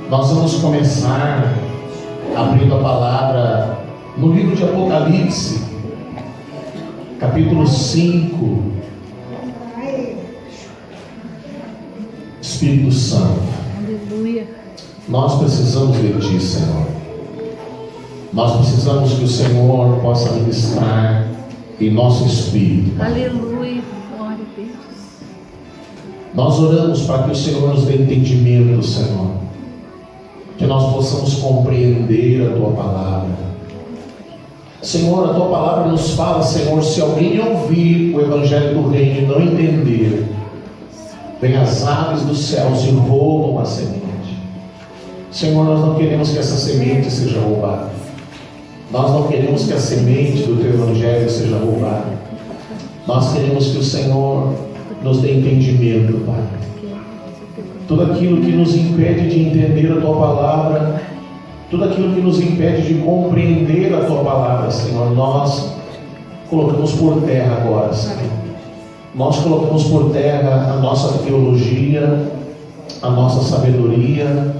Nós vamos começar abrindo a palavra no livro de Apocalipse, capítulo 5. Espírito Santo, aleluia. Nós precisamos de Ti, Senhor. Nós precisamos que o Senhor possa ministrar em nosso espírito. Aleluia, glória a Deus. Nós oramos para que o Senhor nos dê entendimento, Senhor, que nós possamos compreender a Tua palavra. Senhor, a Tua palavra nos fala, Senhor, se alguém ouvir o Evangelho do Reino e não entender, vem as aves dos céus e roubam a semente. Senhor, nós não queremos que essa semente seja roubada. Nós não queremos que a semente do Teu Evangelho seja roubada. Nós queremos que o Senhor nos dê entendimento, Pai. Tudo aquilo que nos impede de entender a Tua palavra, tudo aquilo que nos impede de compreender a Tua palavra, Senhor, nós colocamos por terra agora, Senhor. Nós colocamos por terra a nossa teologia, a nossa sabedoria,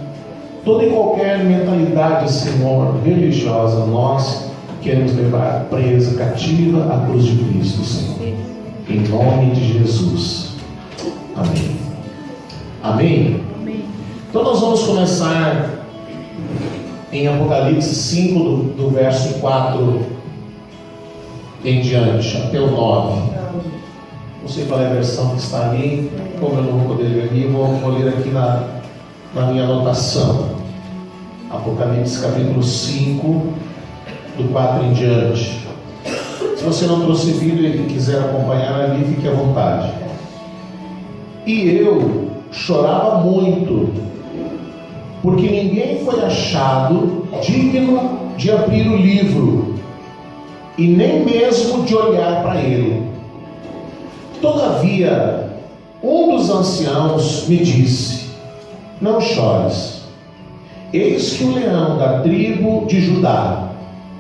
toda e qualquer mentalidade, Senhor, religiosa, nós queremos levar presa, cativa à cruz de Cristo, Senhor. Em nome de Jesus. Amém. Amém? Amém. Então nós vamos começar em Apocalipse 5, do verso 4 em diante, até o 9. Não sei qual é a versão que está ali, como eu não vou poder ler ali, vou ler aqui na minha anotação. Apocalipse capítulo 5, do 4 em diante. Se você não trouxe Bíblia e quiser acompanhar ali, fique à vontade. E eu chorava muito, porque ninguém foi achado digno de abrir o livro, e nem mesmo de olhar para ele. Todavia, um dos anciãos me disse: não chores. Eis que o leão da tribo de Judá,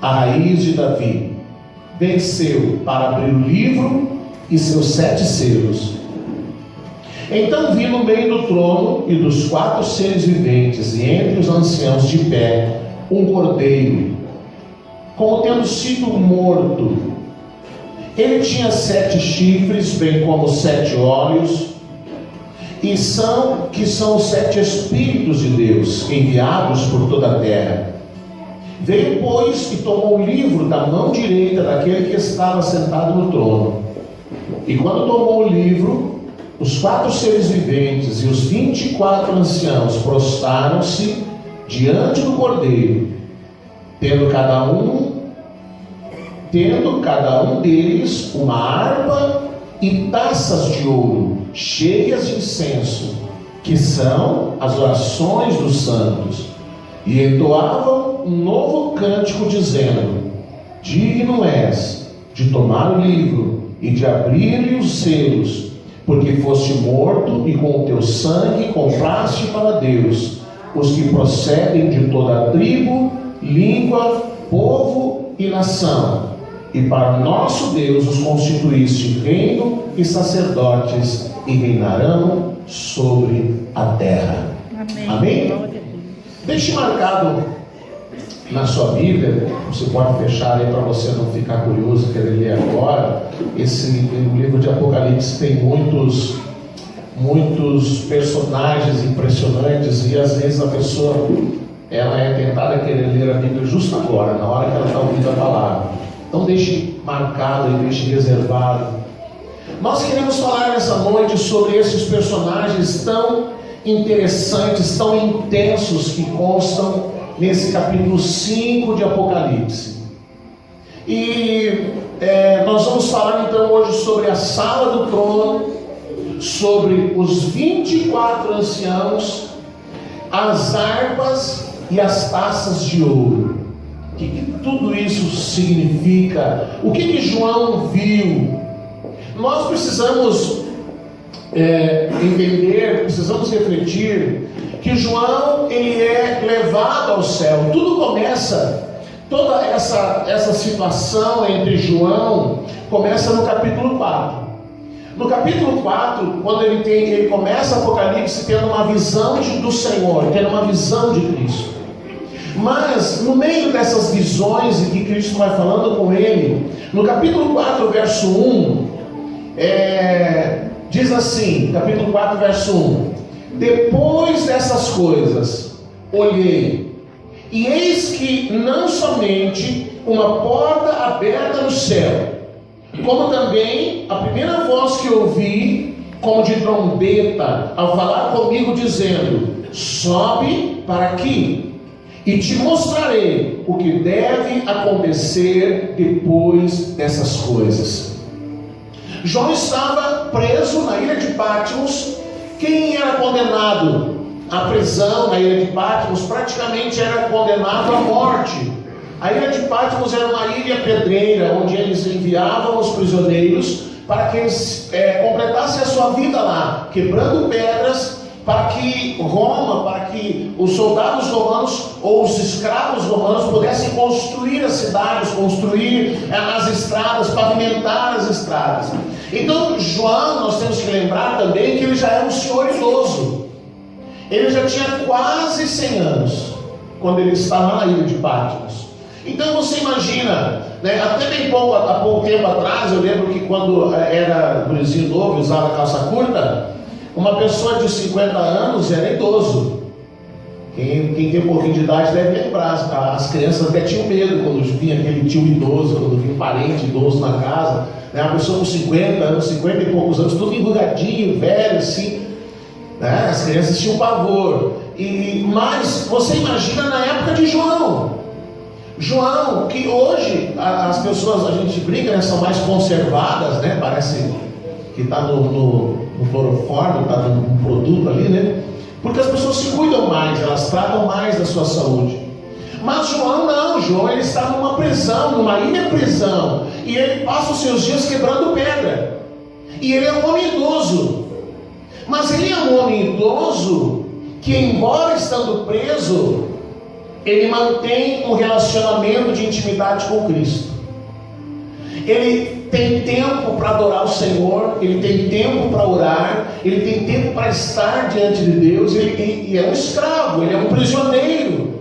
a raiz de Davi, venceu para abrir o livro e seus 7 selos. Então vi no meio do trono e dos 4 seres viventes, e entre os anciãos de pé, um cordeiro, como tendo sido morto. Ele tinha 7 chifres, bem como 7 olhos, e são os 7 Espíritos de Deus, enviados por toda a terra. Veio, pois, e tomou o livro da mão direita daquele que estava sentado no trono. E quando tomou o livro, os 4 seres viventes e os 24 anciãos prostraram-se diante do cordeiro, tendo cada um deles uma harpa e taças de ouro cheias de incenso, que são as orações dos santos, e entoavam um novo cântico, dizendo: digno és de tomar o livro e de abrir-lhe os selos, porque foste morto e com o teu sangue compraste para Deus os que procedem de toda a tribo, língua, povo e nação, e para nosso Deus os constituíste reino e sacerdotes, e reinarão sobre a terra. Amém. Amém? Deixe marcado na sua Bíblia, você pode fechar aí para você não ficar curioso e querer ler agora. O livro de Apocalipse tem muitos personagens impressionantes, e às vezes a pessoa ela é tentada a querer ler a Bíblia justo agora, na hora que ela está ouvindo a palavra. Então deixe marcado e deixe reservado. Nós queremos falar nessa noite sobre esses personagens tão interessantes, tão intensos, que constam nesse capítulo 5 de Apocalipse. E nós vamos falar então hoje sobre a sala do trono, sobre os 24 anciãos, as harpas e as taças de ouro. O que tudo isso significa? O que João viu? Nós precisamos entender, precisamos refletir que João, ele é levado ao céu. Tudo começa, toda essa situação entre João começa no capítulo 4, No capítulo 4, quando ele começa Apocalipse tendo uma visão do Senhor, tendo uma visão de Cristo. Mas no meio dessas visões e que Cristo vai falando com ele, no capítulo 4, verso 1, diz assim, capítulo 4, verso 1: depois dessas coisas, olhei, e eis que não somente uma porta aberta no céu, como também a primeira voz que ouvi, como de trombeta, ao falar comigo, dizendo: sobe para aqui, e te mostrarei o que deve acontecer depois dessas coisas. João estava preso na ilha de Patmos. Quem era condenado à prisão na ilha de Patmos praticamente era condenado à morte. A ilha de Patmos era uma ilha pedreira, onde eles enviavam os prisioneiros para que eles completassem a sua vida lá, quebrando pedras, para que Roma, para que os soldados romanos ou os escravos romanos pudessem construir as cidades, construir as estradas, pavimentar as estradas. Então João, nós temos que lembrar também que ele já era um senhor idoso. Ele já tinha quase 100 anos quando ele estava na ilha de Patmos. Então você imagina, né, até há pouco tempo atrás, eu lembro que quando era gurizinho novo, usava calça curta, uma pessoa de 50 anos era idoso. Quem tem um pouquinho de idade deve lembrar. As crianças até tinham medo quando vinha aquele tio idoso, quando vinha um parente idoso na casa, né? Uma pessoa com 50 anos, 50 e poucos anos, tudo enrugadinho, velho, assim, né? As crianças tinham pavor. Mas você imagina na época de João, que hoje as pessoas, a gente brinca, né, são mais conservadas, né? Parece que está no cloroforme, está num produto ali, né? Porque as pessoas se cuidam mais, elas tratam mais da sua saúde. Mas João não, João ele está numa prisão, numa ilha prisão, e ele passa os seus dias quebrando pedra. E ele é um homem idoso. Mas ele é um homem idoso que, embora estando preso, ele mantém um relacionamento de intimidade com Cristo. Ele tem tempo para adorar o Senhor, ele tem tempo para orar, ele tem tempo para estar diante de Deus. Ele é um escravo, ele é um prisioneiro.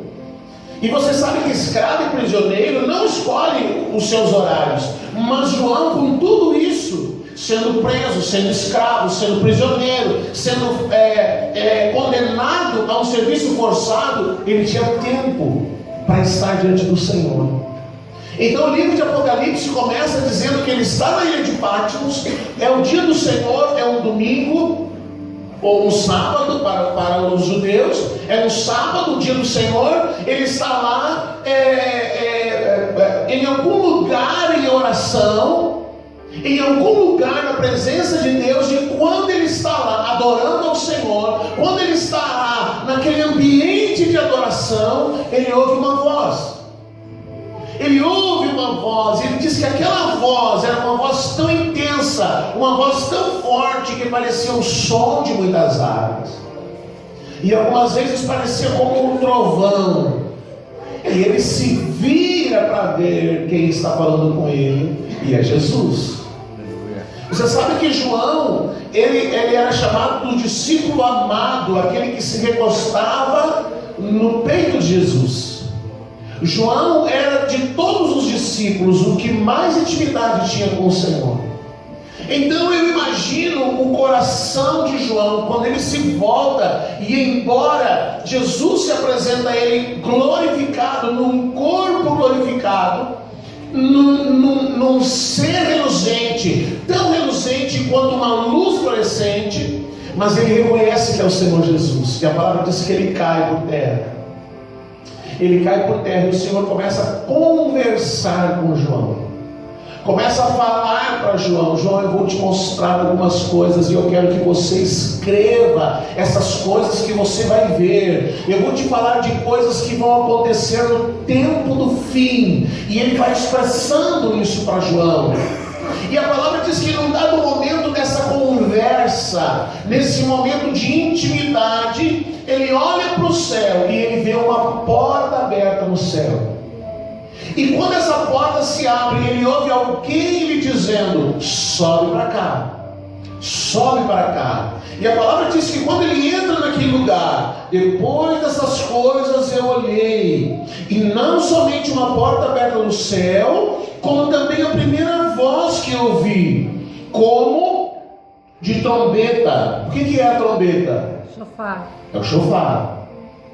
E você sabe que escravo e prisioneiro não escolhem os seus horários. Mas João, com tudo isso, sendo preso, sendo escravo, sendo prisioneiro, sendo condenado a um serviço forçado, ele tinha tempo para estar diante do Senhor. Então o livro de Apocalipse começa dizendo que ele está na ilha de Patmos, é o dia do Senhor, é um domingo, ou um sábado para os judeus, é um sábado, o dia do Senhor. Ele está lá em algum lugar em oração, em algum lugar na presença de Deus. E quando ele está lá adorando ao Senhor, quando ele está lá naquele ambiente de adoração, ele ouve uma voz. Ele ouve uma voz, ele diz que aquela voz era uma voz tão intensa, uma voz tão forte, que parecia um som de muitas águas. E algumas vezes parecia como um trovão. E ele se vira para ver quem está falando com ele, e é Jesus. Você sabe que João, ele era chamado do discípulo amado, aquele que se recostava no peito de Jesus. João era de todos os discípulos o que mais intimidade tinha com o Senhor. Então eu imagino o coração de João quando ele se volta, e embora Jesus se apresenta a ele glorificado, num corpo glorificado, num ser reluzente, tão reluzente quanto uma luz fluorescente, mas ele reconhece que é o Senhor Jesus. E a palavra diz que ele cai por terra. Ele cai por terra, e o Senhor começa a conversar com João, começa a falar para João: João, eu vou te mostrar algumas coisas, e eu quero que você escreva essas coisas que você vai ver. Eu vou te falar de coisas que vão acontecer no tempo do fim. E ele vai expressando isso para João. E a palavra diz que num dado momento dessa conversa, nesse momento de intimidade, ele olha para o céu e ele vê uma porta aberta no céu. E quando essa porta se abre, ele ouve alguém lhe dizendo: sobe para cá. sobe para cá. E a palavra diz que quando ele entra naquele lugar, depois dessas coisas eu olhei, e não somente uma porta aberta no céu, como também a primeira voz que eu ouvi, como de trombeta. O que é a trombeta? Chofar. É o chofar.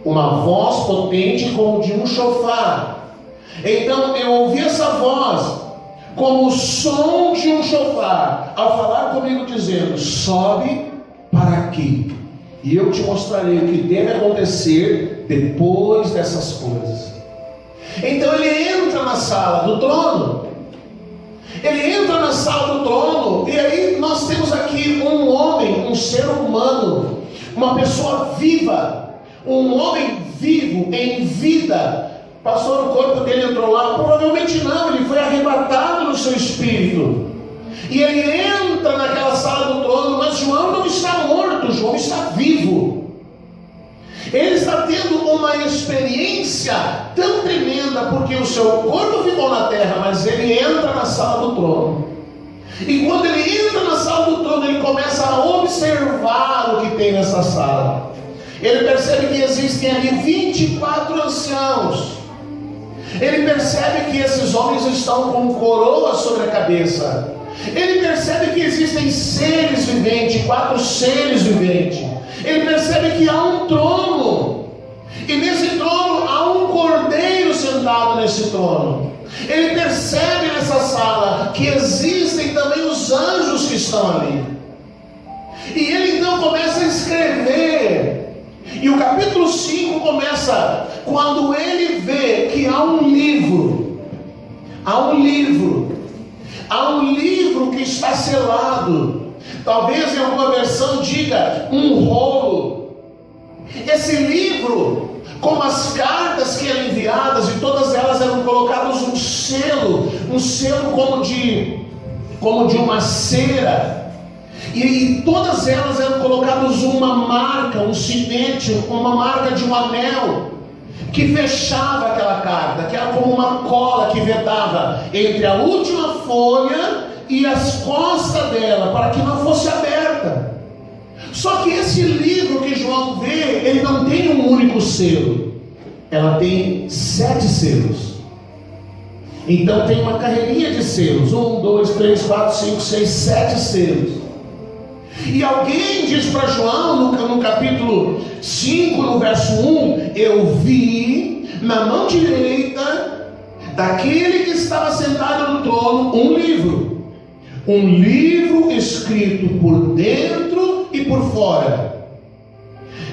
Uma voz potente como de um chofar. Então eu ouvi essa voz como o som de um chofar, ao falar comigo dizendo: sobe para aqui, e eu te mostrarei o que deve acontecer depois dessas coisas. Então ele entra na sala do trono. Ele entra na sala do trono, e aí nós temos aqui um homem, um ser humano, uma pessoa viva, um homem vivo, em vida. Pastor, o corpo dele entrou lá? Provavelmente não, ele foi arrebatado no seu espírito. E ele entra naquela sala do trono, mas João não está morto, João está vivo. Ele está tendo uma experiência tão tremenda, porque o seu corpo ficou na terra, mas ele entra na sala do trono. E quando ele entra na sala do trono, ele começa a observar o que tem nessa sala. Ele percebe que existem ali 24 anciãos. Ele percebe que esses homens estão com coroas sobre a cabeça. Ele percebe que existem seres viventes, 4 seres viventes. Ele percebe que há um trono, e nesse trono há um cordeiro sentado nesse trono. Ele percebe nessa sala que existem também os anjos que estão ali. E ele então começa a escrever. E o capítulo 5 começa quando ele vê que há um livro. Há um livro que está selado. Talvez em alguma versão diga um rolo. Esse livro, como as cartas que eram enviadas, e todas elas eram colocadas um selo como de uma cera. E todas elas eram colocadas uma marca, um sinete, uma marca de um anel, que fechava aquela carta, que era como uma cola que vedava entre a última folha e as costas dela, para que não fosse aberta. Só que esse livro que João vê, ele não tem um único selo, ela tem 7 selos. Então tem uma carreirinha de selos, 1, 2, 3, 4, 5, 6, 7 selos. E alguém diz para João, no capítulo 5, no verso 1, eu vi na mão direita daquele que estava sentado no trono um livro escrito por dentro e por fora,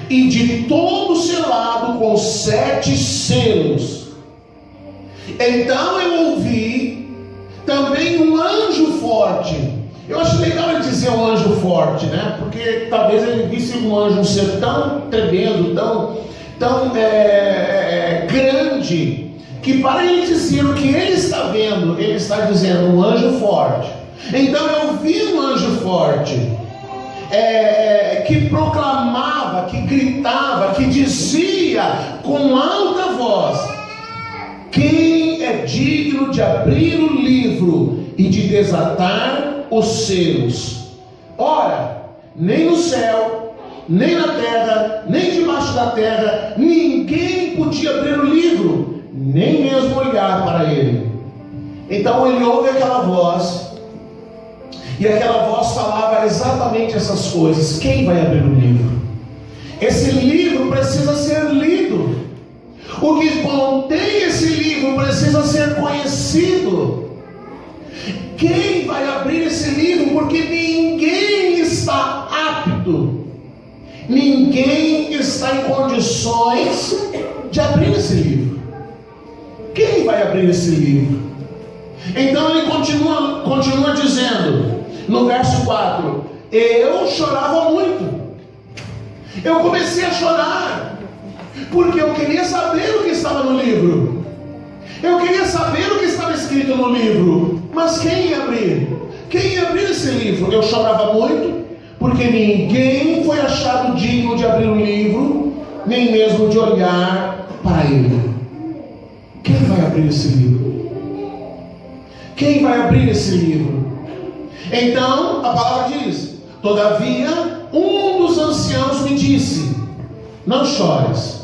e de todo selado com 7 selos. Então eu ouvi também um anjo forte. Eu acho legal ele dizer um anjo forte, né? Porque talvez ele visse um anjo, um ser tão tremendo, tão grande, que para ele dizer o que ele está vendo, ele está dizendo um anjo forte. Então eu vi um anjo forte, que proclamava, que gritava, que dizia com alta voz: quem é digno de abrir o livro e de desatar os selos? Ora, nem no céu, nem na terra, nem debaixo da terra, ninguém podia abrir o livro, nem mesmo olhar para ele. Então ele ouve aquela voz, e aquela voz falava exatamente essas coisas: quem vai abrir o livro? Esse livro precisa ser lido. O que contém esse livro precisa ser conhecido. Quem vai abrir esse livro? Porque ninguém está apto, ninguém está em condições de abrir esse livro. Quem vai abrir esse livro? Então ele continua dizendo, no verso 4: eu chorava muito. Eu comecei a chorar, porque eu queria saber o que estava no livro. Eu queria saber o que estava escrito no livro. Mas quem ia abrir? Quem ia abrir esse livro? Eu chorava muito, porque ninguém foi achado digno de abrir o livro, nem mesmo de olhar para ele. Quem vai abrir esse livro? Quem vai abrir esse livro? Então a palavra diz: Todavia, um dos anciãos me disse: não chores,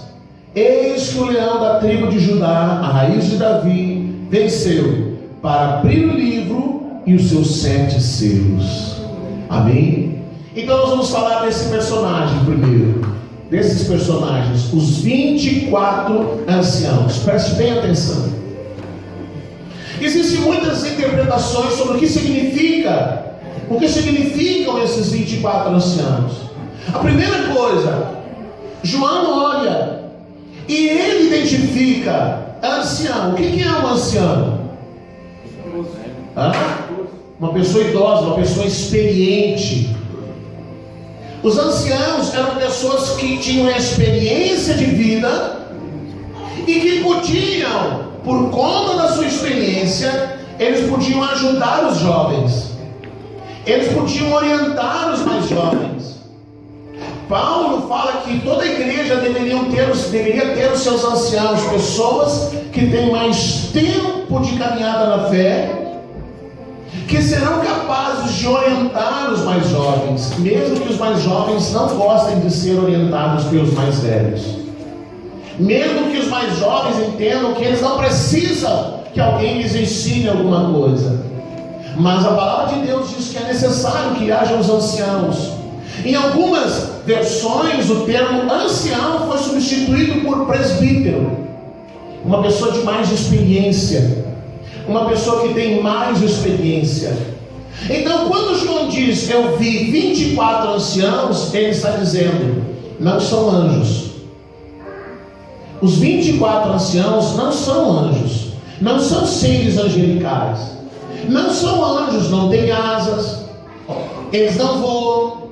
eis que o leão da tribo de Judá, a raiz de Davi, venceu para abrir o livro e os seus 7 selos. Amém? Então nós vamos falar desse personagem primeiro, desses personagens, os 24 anciãos. Preste bem atenção. Existem muitas interpretações sobre o que significam esses 24 anciãos. A primeira coisa, João olha e ele identifica ancião. O que é um ancião? Uma pessoa idosa, uma pessoa experiente. Os anciãos eram pessoas que tinham experiência de vida e que podiam, por conta da sua experiência, eles podiam ajudar os jovens, eles podiam orientar os mais jovens. Paulo fala que toda a igreja deveria ter os seus anciãos, pessoas que têm mais tempo de caminhada na fé, que serão capazes de orientar os mais jovens, mesmo que os mais jovens não gostem de ser orientados pelos mais velhos, mesmo que os mais jovens entendam que eles não precisam que alguém lhes ensine alguma coisa. Mas a palavra de Deus diz que é necessário que haja os anciãos. Em algumas versões o termo ancião foi substituído por presbítero, uma pessoa de mais experiência, uma pessoa que tem mais experiência. Então quando João diz eu vi 24 anciãos, ele está dizendo, não são anjos. Os 24 anciãos não são anjos, não são seres angelicais, não são anjos, não têm asas, eles não voam,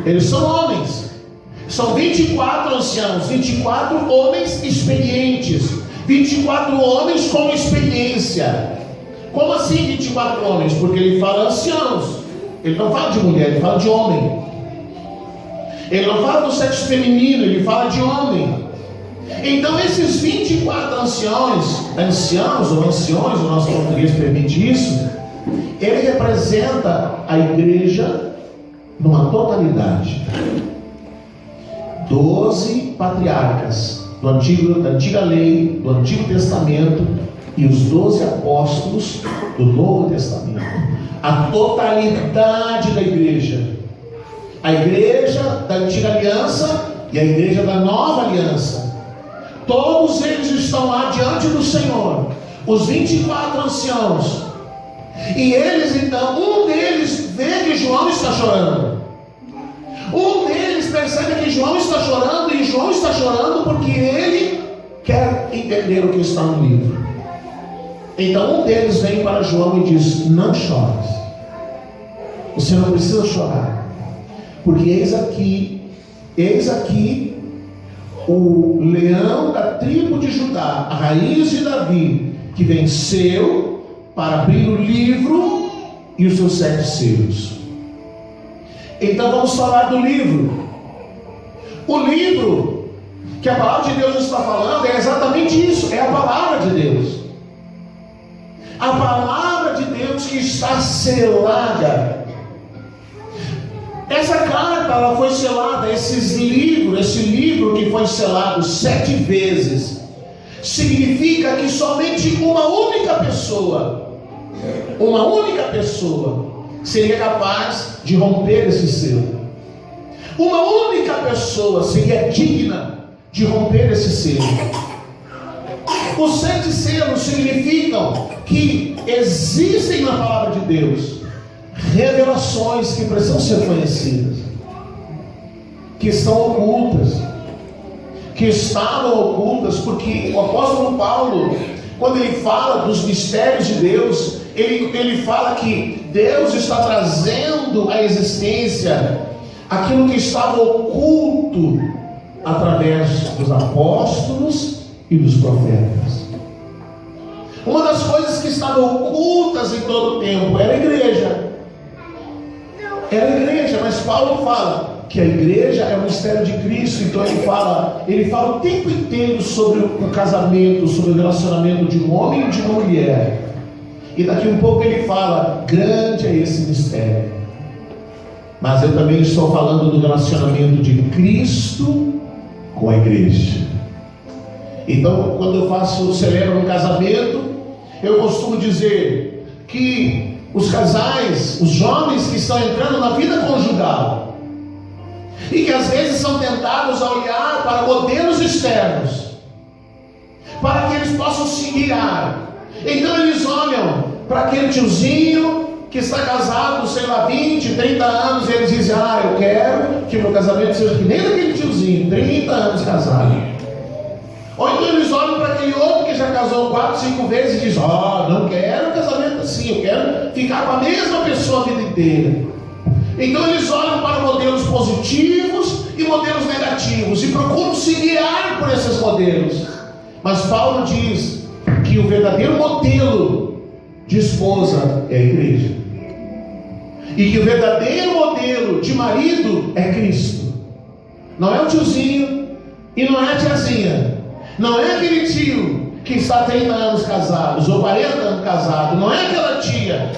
eles são homens. São 24 anciãos, 24 homens experientes, 24 homens com experiência. Como assim 24 homens? Porque ele fala anciãos, ele não fala de mulher, ele fala de homem. Ele não fala do sexo feminino, ele fala de homem. Então esses 24 anciãos ou anciões, o nosso português permite isso, ele representa a igreja numa totalidade. 12 patriarcas da antiga lei, do Antigo Testamento, e os 12 apóstolos do Novo Testamento. A totalidade da igreja. A igreja da antiga aliança e a igreja da nova aliança. Todos eles estão lá diante do Senhor, os 24 anciãos. E eles então, um deles vê que João está chorando. Um deles percebe que João está chorando, e João está chorando porque ele quer entender o que está no livro. Então um deles vem para João e diz: não chores, você não precisa chorar, porque eis aqui o leão da tribo de Judá, a raiz de Davi, que venceu para abrir o livro e os seus 7 selos. Então vamos falar do livro. O livro que a palavra de Deus está falando é exatamente isso, é a palavra de Deus. A palavra de Deus que está selada. Essa carta, ela foi selada, esse livro que foi selado 7 vezes, significa que somente uma única pessoa seria capaz de romper esse selo. Uma única pessoa seria digna de romper esse selo. Os 7 selos significam que existem na palavra de Deus revelações que precisam ser conhecidas, que estão ocultas, que estavam ocultas, porque o apóstolo Paulo, quando ele fala dos mistérios de Deus, ele fala que Deus está trazendo à existência aquilo que estava oculto através dos apóstolos e dos profetas. Uma das coisas que estavam ocultas em todo o tempo era a igreja. Mas Paulo fala que a igreja é o mistério de Cristo. Então ele fala o tempo inteiro sobre o casamento, sobre o relacionamento de um homem e de uma mulher. E daqui um pouco ele fala: grande é esse mistério, mas eu também estou falando do relacionamento de Cristo com a igreja. Então, quando eu celebro um casamento, eu costumo dizer que os casais, os jovens que estão entrando na vida conjugal, e que às vezes são tentados a olhar para modelos externos, para que eles possam se guiar. Então eles olham para aquele tiozinho que está casado, sei lá, 20, 30 anos, e eles dizem: eu quero que meu casamento seja que nem daquele tiozinho, 30 anos casado. Ou então eles olham para aquele outro que já casou 4, 5 vezes e dizem: não quero um casamento assim, eu quero ficar com a mesma pessoa a vida inteira. Então eles olham para modelos positivos e modelos negativos e procuram se guiar por esses modelos. Mas Paulo diz que o verdadeiro modelo de esposa é a igreja, e que o verdadeiro modelo de marido é Cristo. Não é o tiozinho e não é a tiazinha, não é aquele tio que está 30 anos casados ou 40 anos casados, não é aquela tia.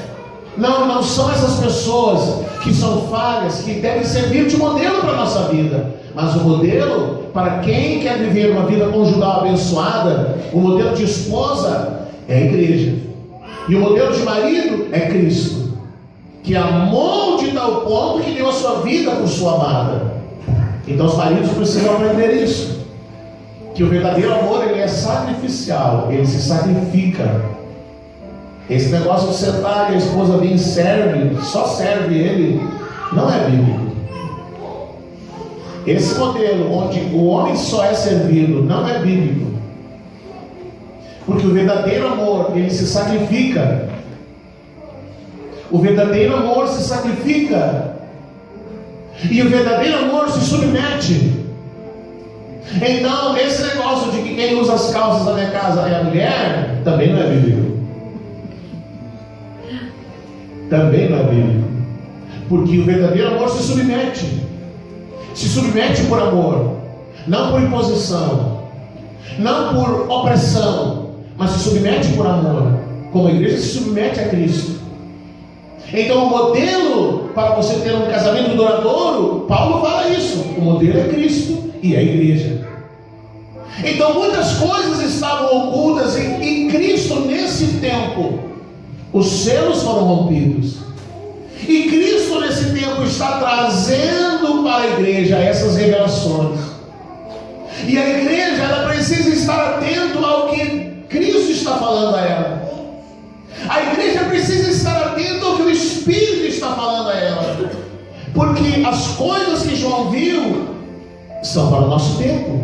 Não são essas pessoas que são falhas, que devem servir de modelo para a nossa vida. Mas o modelo para quem quer viver uma vida conjugal abençoada, o modelo de esposa é a igreja, e o modelo de marido é Cristo, que amou de tal ponto que deu a sua vida por sua amada. Então os maridos precisam aprender isso, que o verdadeiro amor, ele é sacrificial, ele se sacrifica. Esse negócio de sentar e a esposa vem e serve, só serve ele, não é bíblico. Esse modelo onde o homem só é servido não é bíblico, porque o verdadeiro amor, ele se sacrifica. O verdadeiro amor se sacrifica, e o verdadeiro amor se submete. Então esse negócio de que quem usa as calças da minha casa é a mulher, também não é bíblico. Também não é bíblico, porque o verdadeiro amor se submete por amor, não por imposição, não por opressão, mas se submete por amor, como a igreja se submete a Cristo. Então o modelo para você ter um casamento duradouro, Paulo fala isso, o modelo é Cristo e a igreja. Então muitas coisas estavam ocultas em Cristo nesse tempo. Os selos foram rompidos, e Cristo nesse tempo está trazendo para a igreja essas revelações. E a igreja, ela precisa estar atenta ao que Cristo está falando a ela. A igreja precisa estar atenta ao que o Espírito está falando a ela, porque as coisas que João viu são para o nosso tempo,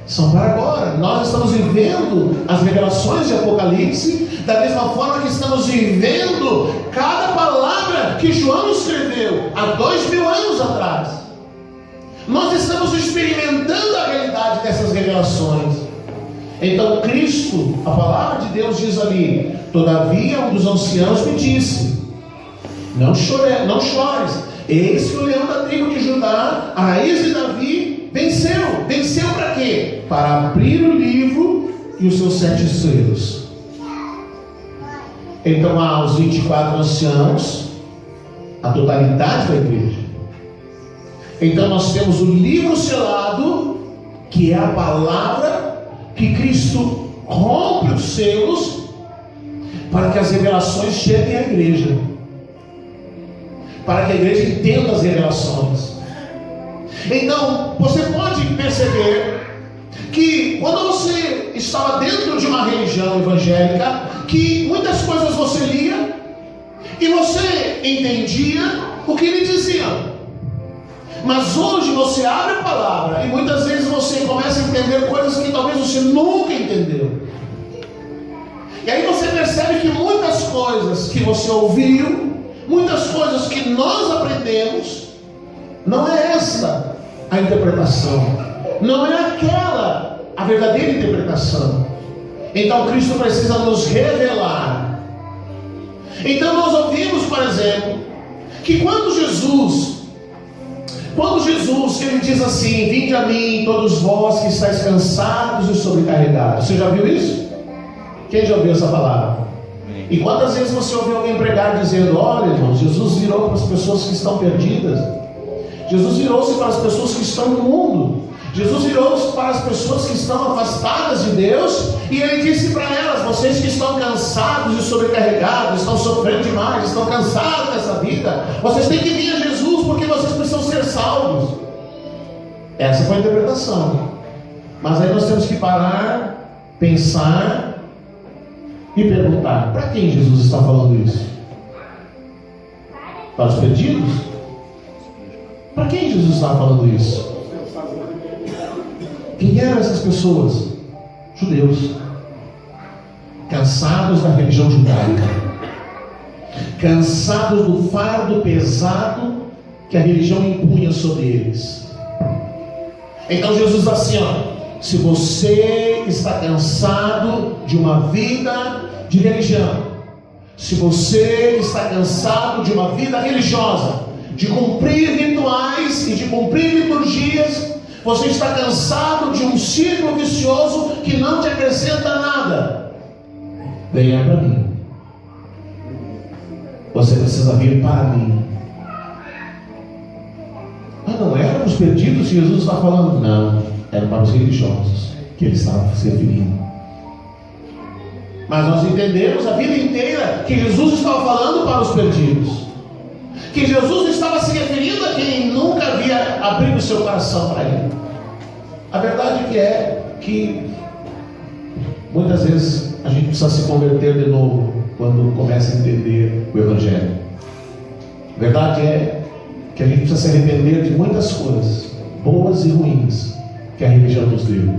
são para agora. Nós estamos vivendo as revelações de Apocalipse da mesma forma que estamos vivendo cada palavra que João escreveu há 2000 anos atrás. Nós estamos experimentando a realidade dessas revelações. Então Cristo, a palavra de Deus diz ali: todavia um dos anciãos me disse: não chores, eis que o leão da tribo de Judá, a raiz de Davi, venceu. Venceu para quê? Para abrir o livro e os seus 7 selos. Então há os 24 anciãos, a totalidade da igreja. Então nós temos o livro selado, que é a palavra que Cristo rompe os selos, para que as revelações cheguem à igreja, para que a igreja entenda as revelações. Então você pode perceber que quando você estava dentro de uma religião evangélica, que muitas coisas você lia e você entendia o que lhe diziam. Mas hoje você abre a palavra e muitas vezes você começa a entender coisas que talvez você nunca entendeu. E aí você percebe que muitas coisas que você ouviu, muitas coisas que nós aprendemos, não é essa a interpretação, não é aquela a verdadeira interpretação. Então Cristo precisa nos revelar. Então nós ouvimos, por exemplo, que quando Jesus ele diz assim: vinde a mim todos vós que estáis cansados e sobrecarregados. Você já viu isso? Quem já ouviu essa palavra? E quantas vezes você ouviu alguém pregar dizendo: olha, irmãos, Jesus virou para as pessoas que estão perdidas, Jesus virou-se para as pessoas que estão no mundo, Jesus virou-se para as pessoas que estão afastadas de Deus, e Ele disse para elas: vocês que estão cansados e sobrecarregados, estão sofrendo demais, estão cansados dessa vida, vocês têm que vir a Jesus, porque vocês precisam ser salvos. Essa foi a interpretação. Mas aí nós temos que parar, pensar e perguntar: para quem Jesus está falando isso? Para os perdidos? Para quem Jesus está falando isso? Quem eram essas pessoas? Judeus, cansados da religião judaica, cansados do fardo pesado que a religião impunha sobre eles. Então Jesus diz assim: ó, se você está cansado de uma vida de religião, se você está cansado de uma vida religiosa, de cumprir rituais e de cumprir liturgias, você está cansado de um círculo vicioso que não te acrescenta nada, venha para mim. Você precisa vir para mim. Ah, não era para os perdidos que Jesus está falando? Não, era para os religiosos que ele estava se referindo. Mas nós entendemos a vida inteira que Jesus estava falando para os perdidos, que Jesus estava se referindo a quem nunca havia abrido o seu coração para Ele. A verdade é que muitas vezes a gente precisa se converter de novo quando começa a entender o Evangelho. A verdade é que a gente precisa se arrepender de muitas coisas, boas e ruins, que a religião nos deu,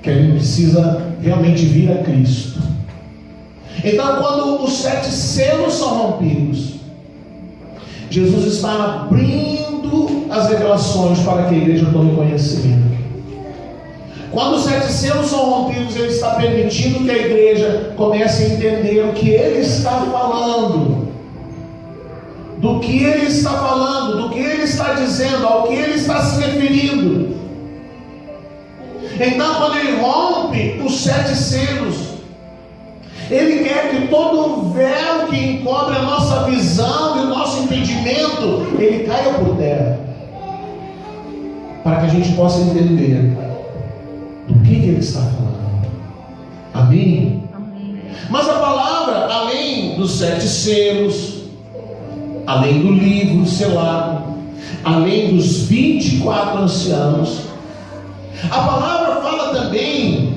que a gente precisa realmente vir a Cristo. Então, quando os 7 selos são rompidos, Jesus está abrindo as revelações para que a igreja tome conhecimento. Quando os 7 selos são rompidos, Ele está permitindo que a igreja comece a entender o que Ele está falando, do que Ele está falando, do que Ele está dizendo, ao que Ele está se referindo. Então, quando Ele rompe os 7 selos, Ele quer que todo o véu que encobre a nossa visão e o nosso entendimento, ele caia por terra, para que a gente possa entender do que Ele está falando. Amém? Amém. Mas a palavra, além dos 7 selos, além do livro selado, além dos 24 anciãos, a palavra fala também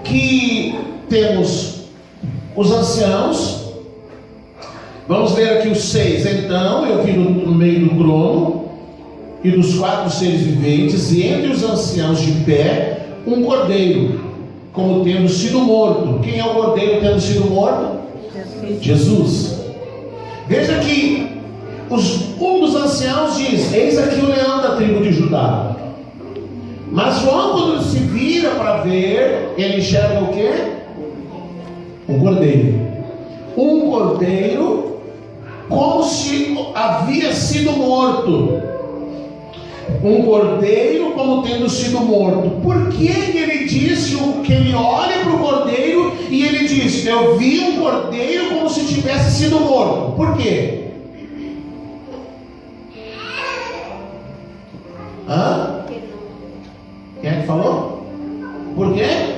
que temos os anciãos. Vamos ler aqui os 6. Então eu vi no meio do trono e dos 4 seres viventes, e entre os anciãos de pé, um cordeiro, como tendo sido morto. Quem é o cordeiro tendo sido morto? Jesus. Veja que um dos anciãos diz: eis aqui o leão da tribo de Judá. Mas João, quando ele se vira para ver, ele enxerga o quê? Um cordeiro. Um cordeiro, como se havia sido morto. Um cordeiro como tendo sido morto. Por que ele disse que ele olha para o cordeiro e ele diz: eu vi um cordeiro como se tivesse sido morto? Por quê? Hã? Quem é que falou? Por quê?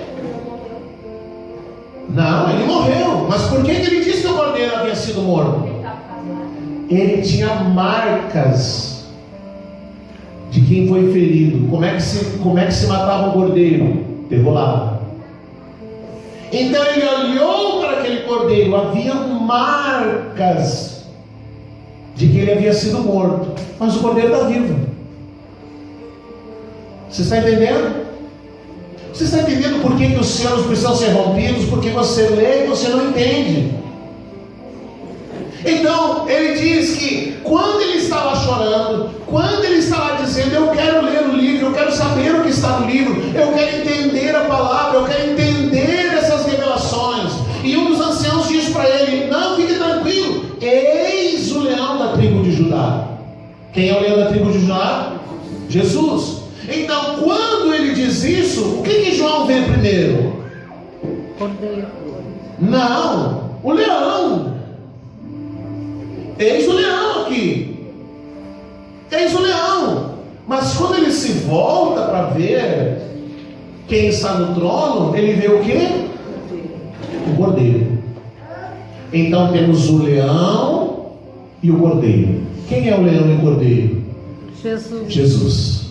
Não, ele morreu. Mas por que ele disse que o cordeiro havia sido morto? Ele tinha marcas de quem foi ferido. Como é que se matava um cordeiro? Degolado. Então ele olhou para aquele cordeiro, havia marcas de que ele havia sido morto, mas o cordeiro está vivo. Você está entendendo? Você está entendendo por que os selos precisam ser rompidos? Porque você lê e você não entende. Então ele diz que quando ele estava chorando, quando ele estava dizendo: eu quero ler o livro, eu quero saber o que está no livro, eu quero entender a palavra, eu quero entender essas revelações, e um dos anciãos diz para ele: não, fique tranquilo, eis o leão da tribo de Judá. Quem é o leão da tribo de Judá? Jesus. Então, quando ele diz isso, o que João vê primeiro? Cordeiro. Não, o leão. Eis o leão aqui. Eis o leão. Mas quando ele se volta para ver quem está no trono, ele vê o quê? O cordeiro. Então temos o leão e o cordeiro. Quem é o leão e o cordeiro? Jesus.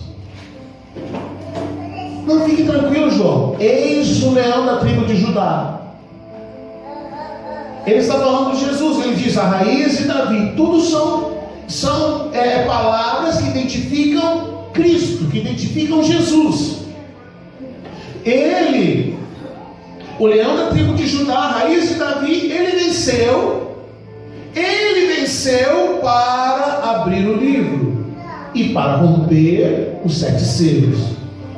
Não, fique tranquilo, João. Eis o leão da tribo de Judá. Ele está falando de Jesus. Ele diz a raiz de Davi. Tudo são palavras que identificam Cristo, que identificam Jesus. Ele, o leão da tribo de Judá, a raiz de Davi, ele venceu para abrir o livro e para romper os 7 selos.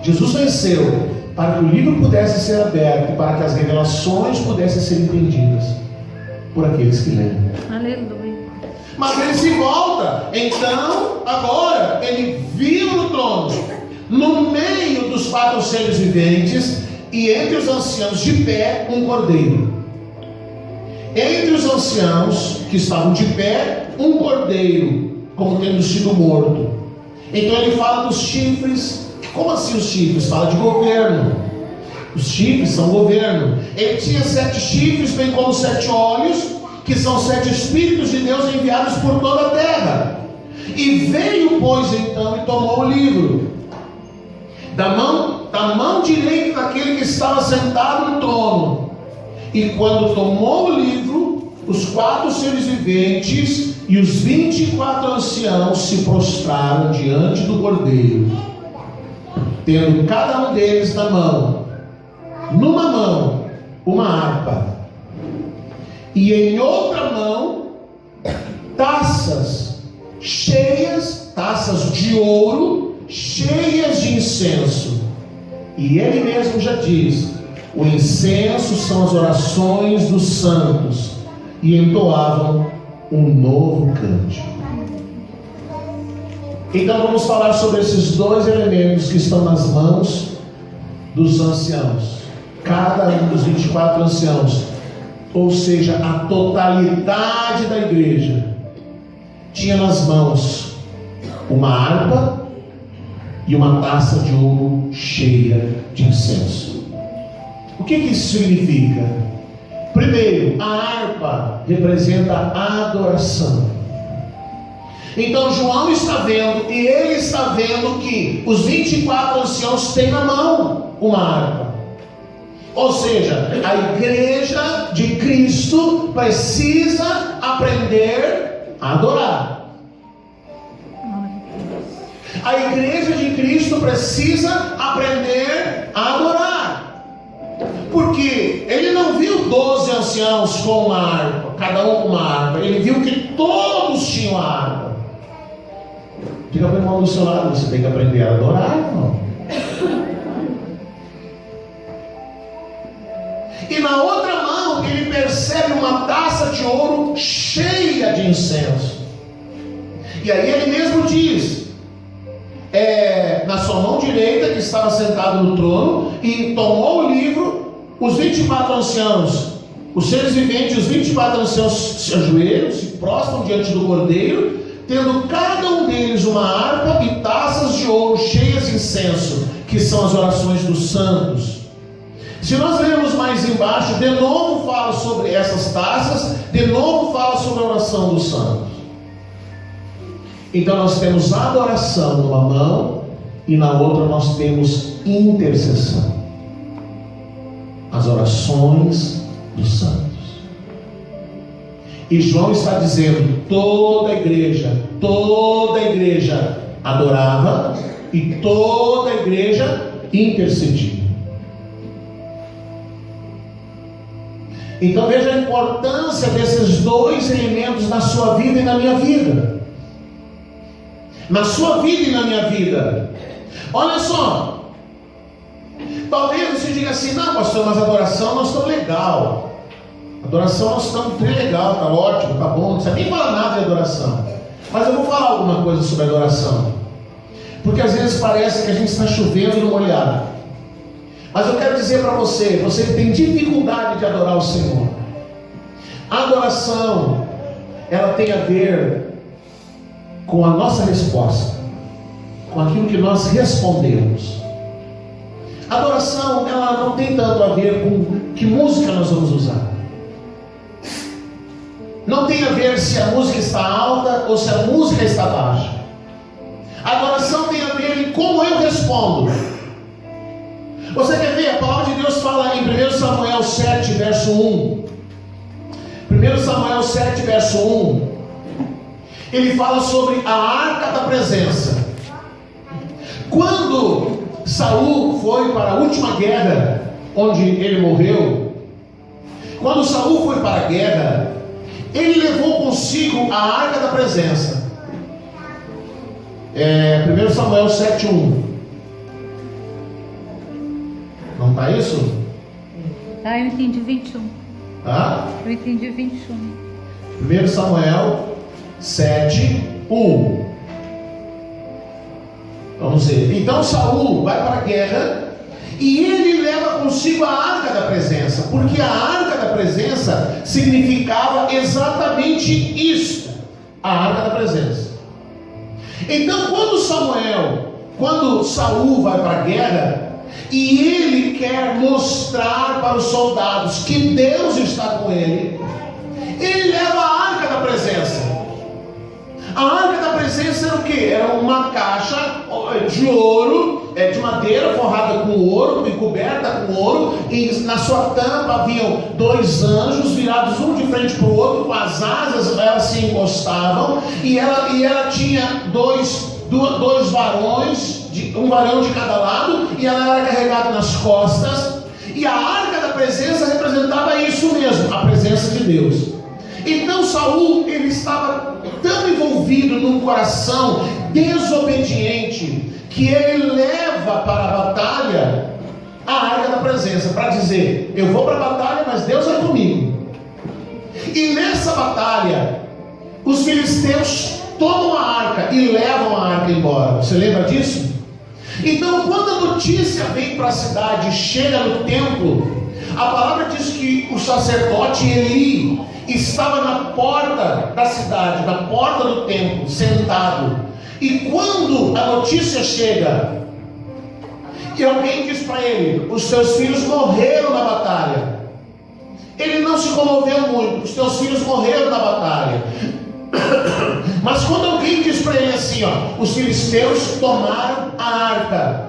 Jesus venceu para que o livro pudesse ser aberto e para que as revelações pudessem ser entendidas por aqueles que leem. Aleluia. Mas ele se volta. Então, agora, ele viu no trono, no meio dos 4 seres viventes, e entre os anciãos de pé, um cordeiro. Entre os anciãos que estavam de pé, um cordeiro, como tendo sido morto. Então ele fala dos chifres. Como assim os chifres? Fala de governo. Os chifres são governo. Ele tinha 7 chifres, bem como 7 olhos, que são 7 Espíritos de Deus enviados por toda a terra. E veio, pois, então, e tomou o livro da mão direita daquele que estava sentado no trono. E quando tomou o livro, os 4 seres viventes e os 24 anciãos se prostraram diante do cordeiro, tendo cada um deles numa mão, uma harpa, e em outra mão, taças de ouro, cheias de incenso. E ele mesmo já diz: o incenso são as orações dos santos, e entoavam um novo cântico. Então vamos falar sobre esses 2 elementos que estão nas mãos dos anciãos. Cada um dos 24 anciãos, ou seja, a totalidade da igreja, tinha nas mãos uma harpa e uma taça de ouro cheia de incenso. O que isso significa? Primeiro, a harpa representa a adoração. Então João está vendo, e ele está vendo que os 24 anciãos têm na mão uma harpa. Ou seja, a igreja de Cristo precisa aprender a adorar. A igreja de Cristo precisa aprender a adorar. Porque ele não viu 12 anciãos com uma harpa, cada um com uma harpa. Ele viu que todos tinham a harpa. Diga para o irmão do seu lado: você tem que aprender a adorar, irmão. E na outra mão ele percebe uma taça de ouro cheia de incenso. E aí ele mesmo diz: na sua mão direita, que estava sentado no trono, e tomou o livro, os 24 anciãos, os seres viventes, os 24 anciãos se ajoelham, se prostram diante do cordeiro, tendo cada um deles uma harpa e taças de ouro cheias de incenso, que são as orações dos santos. Se nós lermos mais embaixo, de novo fala sobre essas taças, de novo fala sobre a oração dos santos. Então nós temos adoração numa mão e na outra nós temos intercessão, as orações dos santos. E João está dizendo: toda a igreja adorava e toda a igreja intercedia. Então veja a importância desses 2 elementos na sua vida e na minha vida. Na sua vida e na minha vida. Olha só, talvez você diga assim: não, pastor, mas adoração nós estamos legal. Adoração nós estamos bem legal, está ótimo, está bom, não precisa nem falar nada de adoração. Mas eu vou falar alguma coisa sobre adoração, porque às vezes parece que a gente está chovendo no molhado. Mas eu quero dizer para você, você que tem dificuldade de adorar o Senhor, A adoração, ela tem a ver com a nossa resposta, com aquilo que nós respondemos. A adoração, ela não tem tanto a ver com que música nós vamos usar. Não tem a ver se a música está alta ou se a música está baixa. A adoração tem a ver em como eu respondo. Você quer ver? A palavra de Deus fala em 1 Samuel 7, verso 1. 1 Samuel 7, verso 1. Ele fala sobre a arca da presença. Quando Saul foi para a última guerra, onde ele morreu, quando Saul foi para a guerra, ele levou consigo a arca da presença. 1 Samuel 7, 1. Não está isso? Ah, eu entendi 21. Ah? Eu entendi 21. 1 Samuel 7, 1. Vamos ver. Então Saul vai para a guerra e ele leva consigo a arca da presença, porque a arca da presença significava exatamente isso, a arca da presença. Então quando Saul vai para a guerra e ele quer mostrar para os soldados que Deus está com ele, ele leva a arca da presença. A arca da presença era o que? Era uma caixa de ouro, de madeira forrada com ouro e coberta com ouro, e na sua tampa haviam 2 anjos virados um de frente para o outro, com as asas elas se encostavam, e ela tinha dois varões, um varão de cada lado, e ela era carregada nas costas, e a arca da presença representava isso mesmo, a presença de Deus. Então Saul, ele estava tão envolvido num coração desobediente, que ele leva para a batalha a arca da presença, para dizer: eu vou para a batalha, mas Deus é comigo. E nessa batalha, os filisteus tomam a arca e levam a arca embora. Você lembra disso? Então, quando a notícia vem para a cidade, chega no templo, a palavra diz que o sacerdote Eli estava na porta da cidade, na porta do templo, sentado. E quando a notícia chega, e alguém diz para ele: os teus filhos morreram na batalha, ele não se comoveu muito. Os teus filhos morreram na batalha. Mas quando alguém diz para ele assim, os filisteus tomaram a arca,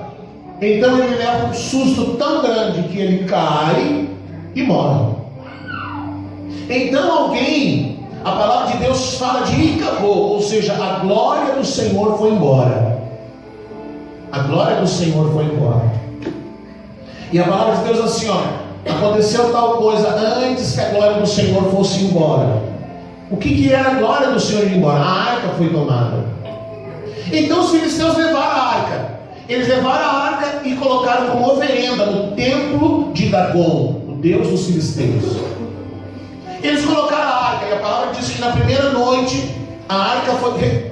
então ele leva um susto tão grande que ele cai e morre. Então a palavra de Deus fala de Icabô, ou seja, a glória do Senhor foi embora. A glória do Senhor foi embora. E a palavra de Deus assim, aconteceu tal coisa antes que a glória do Senhor fosse embora. O que era a glória do Senhor ir embora? A arca foi tomada. Então os filisteus levaram a arca. Eles levaram a arca e colocaram como oferenda no templo de Dagon, o deus dos filisteus. Eles colocaram a arca, e a palavra diz que na primeira noite a arca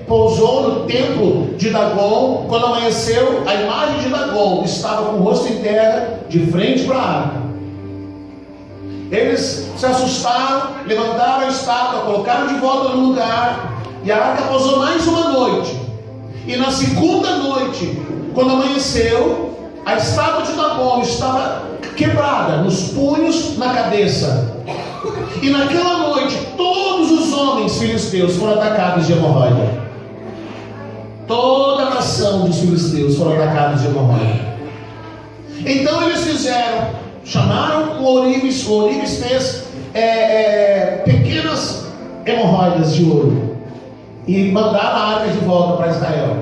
pousou no templo de Dagon. Quando amanheceu, a imagem de Dagon estava com o rosto em terra, de frente para a arca. Eles se assustaram, levantaram a estátua, colocaram de volta no lugar, e a arca pousou mais uma noite. E na segunda noite, quando amanheceu, a estátua de Dagon estava quebrada, nos punhos, na cabeça. E naquela noite, todos os homens filisteus foram atacados de hemorroida. Toda a nação dos filisteus foram atacados de hemorroida. Então eles chamaram o ourives fez pequenas hemorroidas de ouro, e mandaram a arca de volta para Israel.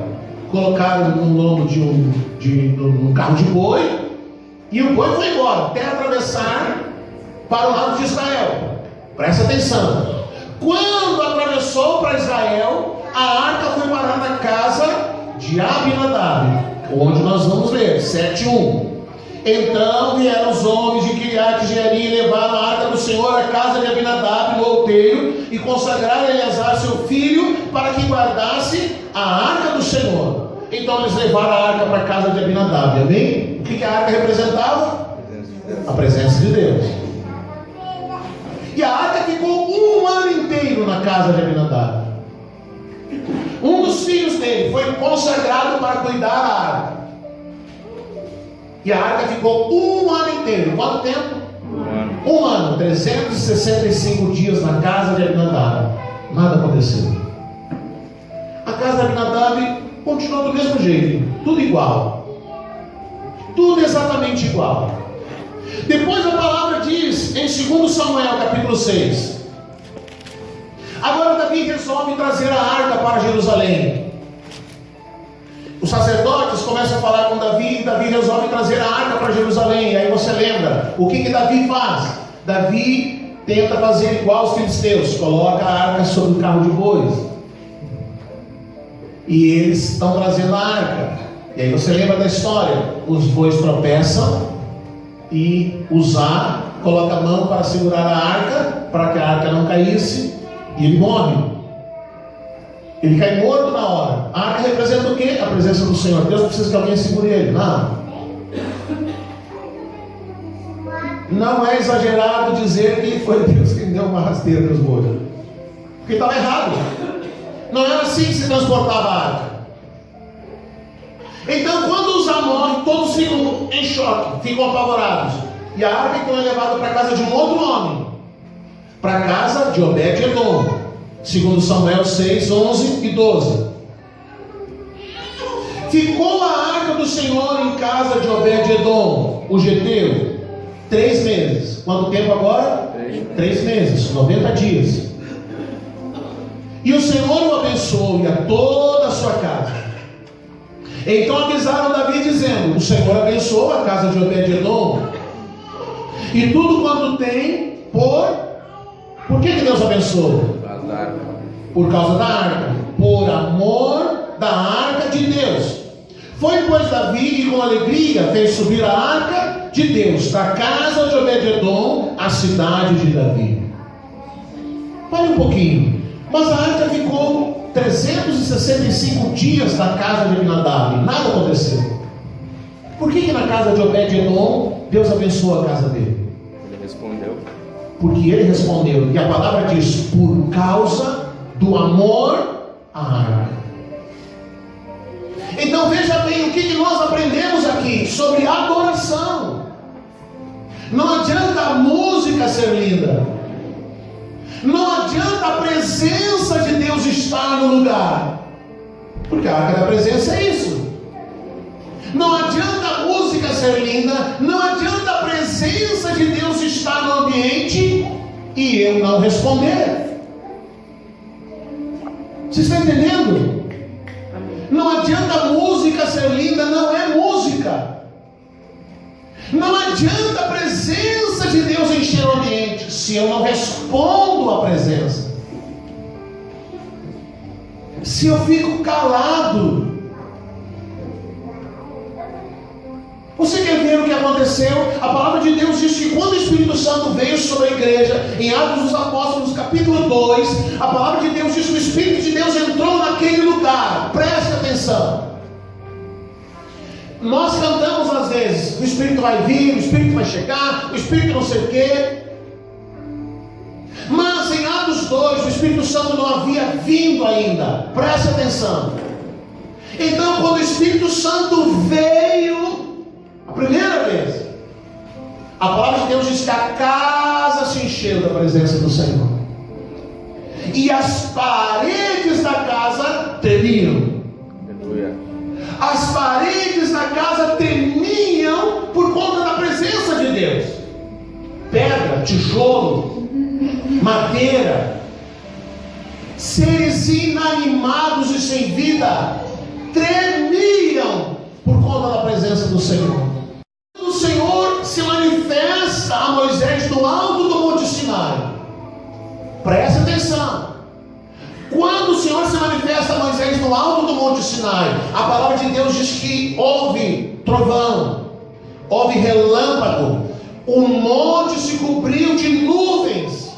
Colocaram no lombo de um carro de boi, e o boi foi embora, até atravessar para o lado de Israel. Presta atenção. Quando atravessou para Israel, a arca foi parar na casa de Abinadab, onde nós vamos ler 7:1. Então vieram os homens de Kiriat Jearim e levaram a arca do Senhor à casa de Abinadab no outeiro, e consagraram Eleazar seu filho para que guardasse a arca do Senhor. Então eles levaram a arca para a casa de Abinadab. Amém? O que a arca representava? A presença de Deus. E a arca ficou um ano inteiro na casa de Abinadab. Um dos filhos dele foi consagrado para cuidar da arca. E a arca ficou um ano inteiro. Quanto tempo? Um ano. 365 dias na casa de Abinadab. Nada aconteceu. A casa de Abinadab continuou do mesmo jeito. Tudo igual. Tudo exatamente igual. Depois a palavra diz em 2 Samuel capítulo 6. Agora Davi resolve trazer a arca para Jerusalém. Os sacerdotes começam a falar com Davi, e Davi resolve trazer a arca para Jerusalém. E aí você lembra, o que Davi faz? Davi tenta fazer igual aos filisteus, coloca a arca sobre o carro de bois. E eles estão trazendo a arca. E aí você lembra da história, os bois tropeçam e Uzá coloca a mão para segurar a arca, para que a arca não caísse, e ele morre. Ele cai morto na hora. A arca representa o quê? A presença do Senhor. Deus precisa que alguém segure ele. Não é exagerado dizer que foi Deus quem deu uma rasteira nos bois, porque estava errado. Não era assim que se transportava a arca. Então quando Uzá morre, todos ficam em choque, ficam apavorados. E a arca então é levada para a casa de um outro homem, para a casa de Obed-Edom. 2 Samuel 6, 11 e 12. Ficou a arca do Senhor em casa de Obed-Edom, o geteu, 3 meses. Quanto tempo agora? 3 meses, 90 dias. E o Senhor o abençoou e a toda a sua casa. Então avisaram Davi dizendo: o Senhor abençoou a casa de Obed-Edom e tudo quanto tem. Por que Deus abençoou? Por causa da arca, por amor da arca de Deus. Foi pois Davi que com alegria fez subir a arca de Deus da casa de Obed-Edom à cidade de Davi. Pare um pouquinho. Mas a arca ficou 365 dias na casa de Abinadab, nada aconteceu. Por que na casa de Obed-Edom Deus abençoou a casa dele? Ele respondeu. Porque ele respondeu, e a palavra diz: por causa do amor à arca. Então veja bem o que nós aprendemos aqui sobre adoração. Não adianta a música ser linda, não adianta a presença de Deus estar no lugar, porque a arca da presença é isso. Não adianta a música ser linda, não adianta a presença de Deus estar no ambiente e eu não responder. Você está entendendo? Não adianta a música ser linda, não é música. Não adianta a presença de Deus encher o ambiente se eu não respondo à presença, se eu fico calado. Você quer ver o que aconteceu? A palavra de Deus diz que quando o Espírito Santo veio sobre a igreja, em Atos dos Apóstolos, capítulo 2, a palavra de Deus diz que o Espírito de Deus entrou naquele lugar. Preste atenção. Nós cantamos às vezes: o Espírito vai vir, o Espírito vai chegar, o Espírito não sei o quê. Mas em Atos 2, o Espírito Santo não havia vindo ainda. Preste atenção. Então quando o Espírito Santo veio a primeira vez, a palavra de Deus diz que a casa se encheu da presença do Senhor, e as paredes da casa tremiam. As paredes da casa tremiam por conta da presença de Deus. Pedra, tijolo, madeira, seres inanimados e sem vida tremiam por conta da presença do Senhor. O Senhor se manifesta a Moisés no alto do Monte Sinai. Preste atenção. Quando o Senhor se manifesta a Moisés no alto do Monte Sinai, a palavra de Deus diz que houve trovão, houve relâmpago, o monte se cobriu de nuvens,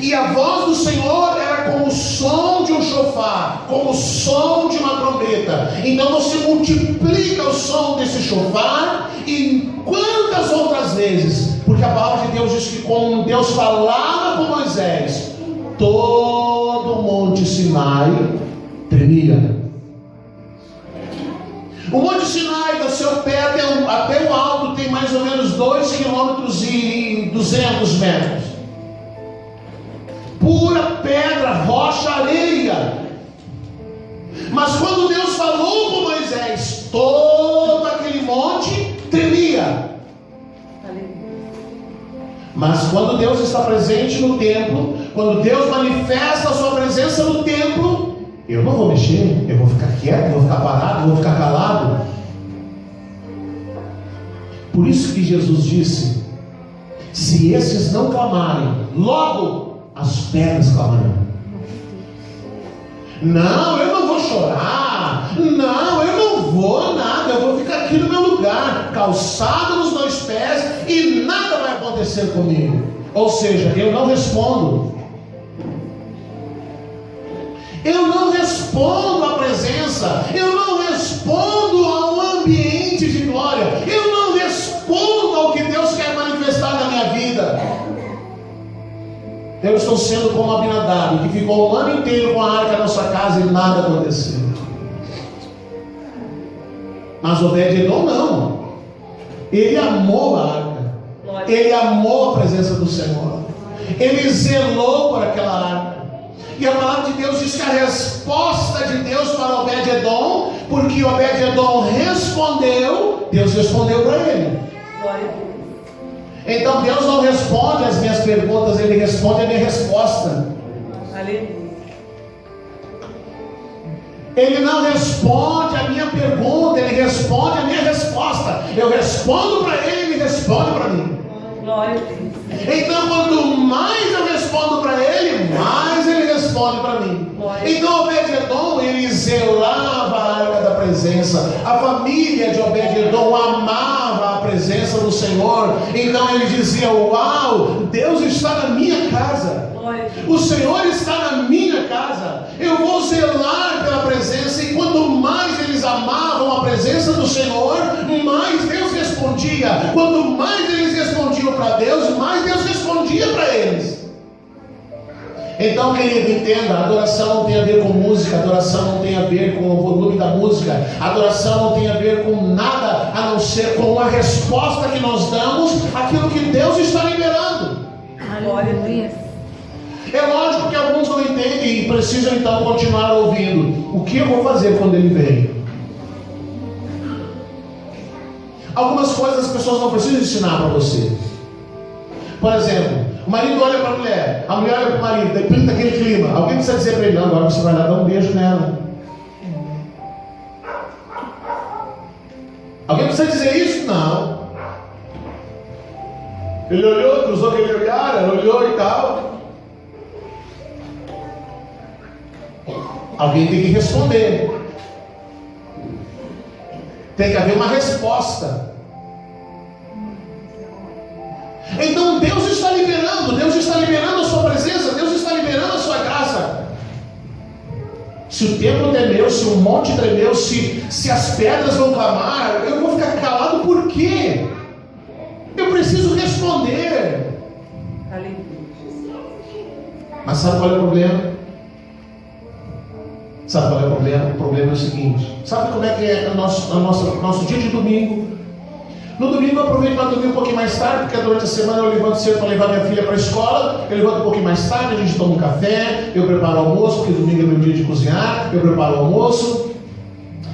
e a voz do Senhor era como o som de um chofar, como o som de uma trombeta. Então você multiplica o som desse chofar, e quantas outras vezes? Porque Porque a palavra de Deus diz que como Deus falava com Moisés, todo o monte Sinai tremia. O monte Sinai, do seu pé até o alto, tem mais ou menos 2,2 km. Pura pedra, rocha, areia. Mas quando Deus falou com Moisés, todo aquele monte tremia. Mas quando Deus está presente no templo, quando Deus manifesta a sua presença no templo, eu não vou mexer, eu vou ficar quieto, vou ficar parado, vou ficar calado. Por isso que Jesus disse: se esses não clamarem, logo as pedras clamarão. Não, eu não vou chorar. Não, eu não vou nada. Eu vou ficar aqui no meu lugar, calçado nos 2 pés, e nada vai acontecer comigo. Ou seja, eu não respondo. Eu não respondo à presença. Eu não respondo ao ambiente de glória. Eu não respondo ao que Deus quer manifestar na minha vida. Eu estou sendo como Abinadab, que ficou o ano inteiro com a arca na sua casa e nada aconteceu. Mas Obed-Edom não. Ele amou a arca. Ele amou a presença do Senhor. Ele zelou por aquela arca. E a palavra de Deus diz que a resposta de Deus para Obed-Edom, porque Obed-Edom respondeu, Deus respondeu para ele. Então Deus não responde as minhas perguntas, Ele responde a minha resposta. Aleluia. Ele não responde a minha pergunta, Ele responde a minha resposta. Eu respondo para Ele, Ele responde para mim. Glória a Deus. Então, quanto mais eu respondo para Ele, mais Ele responde para mim. Então, Obed-Edom, ele zelava a arca da presença. A família de Obed-Edom amava a presença do Senhor. Então, ele dizia: uau, Deus está na minha casa. O Senhor está na minha casa. Eu vou zelar pela presença. E quanto mais eles amavam a presença do Senhor, mais Deus respondia. Quanto mais eles respondiam para Deus, mais Deus respondia para eles. Então, querido, entenda: adoração não tem a ver com música, adoração não tem a ver com o volume da música, adoração não tem a ver com nada a não ser com a resposta que nós damos àquilo que Deus está liberando. Aleluia. É lógico que alguns não entendem e precisam então continuar ouvindo. O que eu vou fazer quando Ele vem? Algumas coisas as pessoas não precisam ensinar para você. Por exemplo, o marido olha para a mulher olha para o marido, daí pinta aquele clima. Alguém precisa dizer para ele: não, agora você vai lá dar um beijo nela. Alguém precisa dizer isso? Não. Ele olhou, cruzou aquele olhar, ela olhou e tal. Alguém tem que responder. Tem que haver uma resposta. Então Deus está liberando a sua presença, Deus está liberando a sua graça. Se o templo tremeu, se o monte tremeu, se as pedras vão clamar, eu vou ficar calado por quê? Eu preciso responder. Mas sabe qual é o problema? Sabe qual é o problema? O problema é o seguinte: sabe como é que é o nosso dia de domingo? No domingo eu aproveito para dormir um pouquinho mais tarde, porque durante a semana eu levanto cedo para levar minha filha para a escola. Eu levanto um pouquinho mais tarde, a gente toma um café, eu preparo o almoço, porque domingo é meu dia de cozinhar, eu preparo o almoço.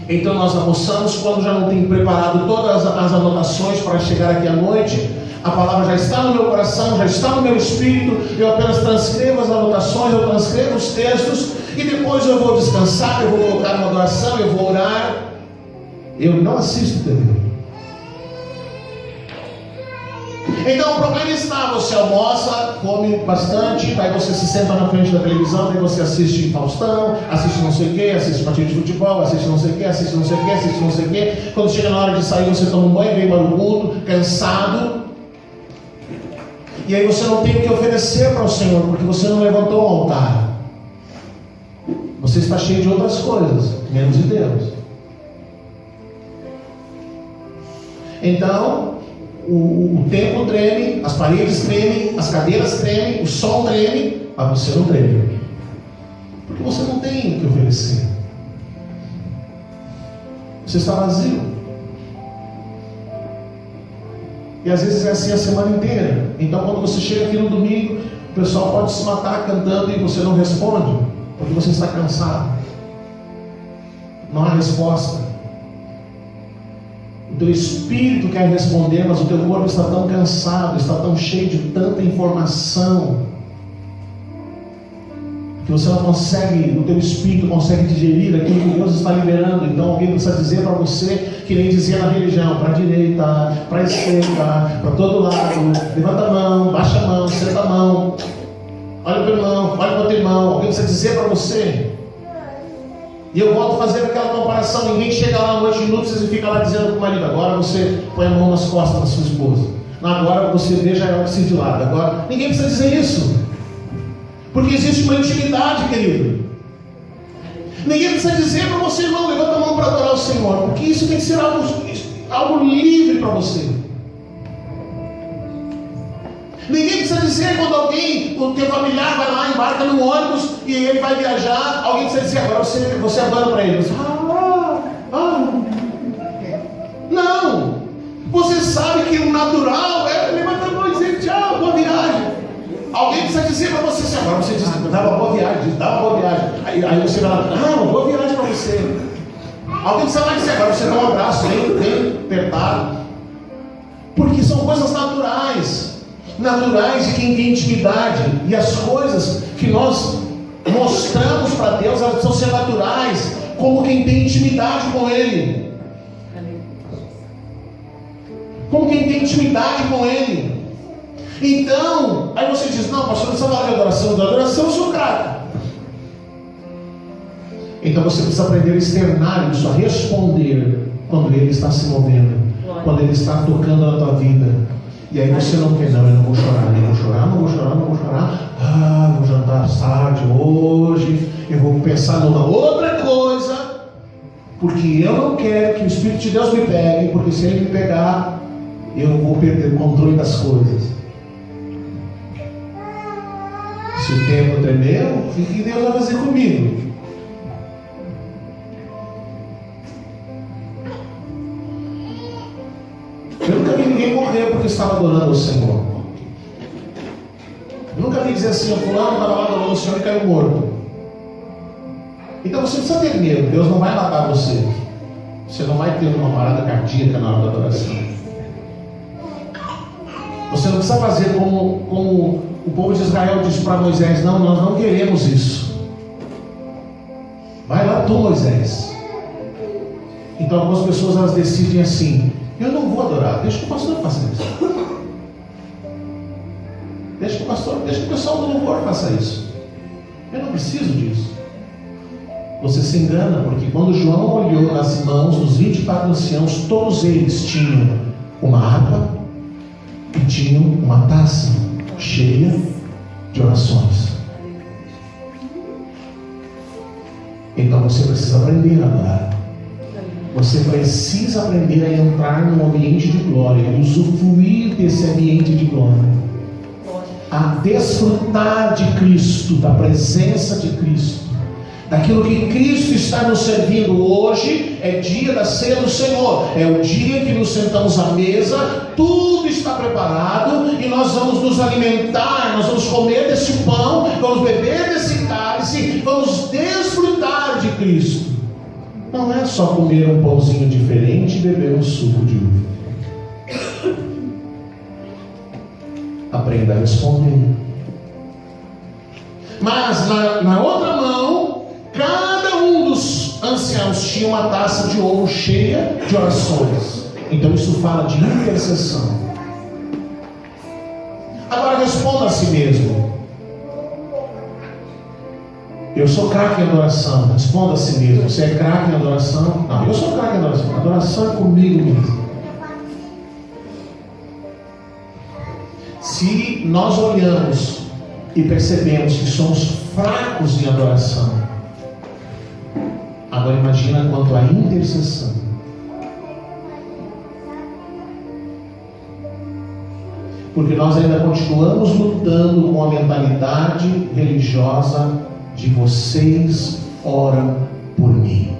Então nós almoçamos. Quando já não tenho preparado todas as anotações para chegar aqui à noite, a palavra já está no meu coração, já está no meu espírito, eu apenas transcrevo as anotações, eu transcrevo os textos, e depois eu vou descansar, eu vou colocar uma adoração, eu vou orar. Eu não assisto TV. Então o problema está: você almoça, come bastante, daí você se senta na frente da televisão, daí você assiste Faustão, assiste não sei o que, assiste partida de futebol, assiste não sei o que, assiste não sei o que, assiste não sei o que. Quando chega na hora de sair, você toma um banho, vem para o culto, cansado. E aí você não tem o que oferecer para o Senhor, porque você não levantou o altar. Você está cheio de outras coisas, menos de Deus. Então, o templo treme, as paredes tremem, as cadeiras tremem, o sol treme, mas você não treme, porque você não tem o que oferecer. Você está vazio. E às vezes é assim a semana inteira. Então quando você chega aqui no domingo, o pessoal pode se matar cantando e você não responde, porque você está cansado. Não há resposta. O teu espírito quer responder, mas o teu corpo está tão cansado, está tão cheio de tanta informação, que você não consegue, o teu espírito consegue digerir aquilo que Deus está liberando. Então alguém precisa dizer para você, que nem dizia na religião, para a direita, para a esquerda, para todo lado, levanta a mão, baixa a mão, senta a mão, olha para o irmão, olha para o teu irmão. Alguém precisa dizer para você. E eu volto a fazer aquela comparação. Ninguém chega lá à noite de núpcias e fica lá dizendo para o marido: agora você põe a mão nas costas da sua esposa, agora você beija ela assim de lado. Agora ninguém precisa dizer isso, porque existe uma intimidade, querido. Ninguém precisa dizer para você: irmão, levanta a mão para adorar o Senhor, porque isso tem que ser algo livre para você. Ninguém precisa dizer quando alguém, o teu familiar vai lá, embarca no ônibus e ele vai viajar. Alguém precisa dizer: agora você adora para ele. Você, Não. Você sabe que o natural é levantar a mão e dizer tchau, boa viagem. Alguém precisa dizer para você assim: agora você diz, dá uma boa viagem, dá uma boa viagem. Aí você vai lá: uma boa viagem para você. Alguém precisa lá dizer: agora você dá um abraço bem apertado. Porque são coisas naturais de quem tem intimidade. E as coisas que nós mostramos para Deus, elas precisam ser naturais, como quem tem intimidade com Ele. Como quem tem intimidade com Ele. Então, aí você diz: não, pastor, não precisa falar de adoração. De adoração eu sou craque. Então você precisa aprender a externar isso, a responder quando Ele está se movendo, quando Ele está tocando na tua vida. E aí você não quer: não, eu não vou chorar, não vou chorar, não vou chorar, não vou chorar. Vou jantar tarde hoje, eu vou pensar numa outra coisa, porque eu não quero que o Espírito de Deus me pegue, porque se Ele me pegar, eu vou perder o controle das coisas. Se o tempo tremeu, o que Deus vai fazer comigo? Eu nunca vi ninguém morrer porque estava adorando o Senhor. Eu nunca vi dizer assim: o fulano estava lá adorando o Senhor e caiu morto. Então você precisa ter medo. Deus não vai matar você. Você não vai ter uma parada cardíaca na hora da adoração. Você não precisa fazer como o povo de Israel disse para Moisés: não, nós não queremos isso. Vai lá tu, Moisés. Então algumas pessoas elas decidem assim: eu não vou adorar, deixa que o pastor faça isso. Deixa que o pessoal do louvor faça isso. Eu não preciso disso. Você se engana, porque quando João olhou nas mãos dos 24 anciãos, todos eles tinham uma harpa e tinham uma taça cheia de orações. Então você precisa aprender a adorar. Você precisa aprender a entrar num ambiente de glória e usufruir desse ambiente de glória, a desfrutar de Cristo, da presença de Cristo, daquilo que Cristo está nos servindo. Hoje é dia da ceia do Senhor, é o dia que nos sentamos à mesa, tudo está preparado e nós vamos nos alimentar, nós vamos comer desse pão, vamos beber desse cálice, vamos desfrutar de Cristo. Não é só comer um pãozinho diferente e beber um suco de uva. Aprenda a responder. Mas na outra mão, cada um dos anciãos tinha uma taça de ouro cheia de orações. Então isso fala de intercessão. Agora responda a si mesmo: eu sou craque em adoração. Responda a si mesmo: você é craque em adoração? Não, eu sou craque em adoração. Adoração é comigo mesmo. Se nós olhamos e percebemos que somos fracos em adoração, agora imagina quanto à intercessão. Porque nós ainda continuamos lutando com a mentalidade religiosa de vocês oram por mim.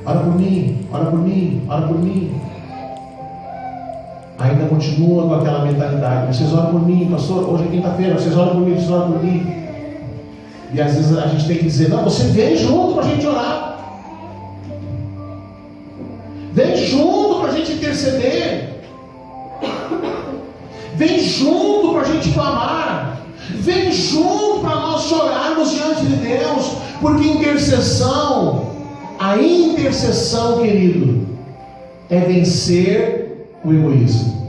Ora por mim, ora por mim, ora por mim. Ainda continua com aquela mentalidade. Vocês oram por mim, pastor, hoje é quinta-feira, vocês oram por mim, vocês oram por mim. E às vezes a gente tem que dizer, não, você vem junto para a gente orar. Vem junto para a gente interceder. Vem junto para a gente clamar. Vem junto para nós chorarmos diante de Deus. Porque intercessão, a intercessão, querido, é vencer o egoísmo.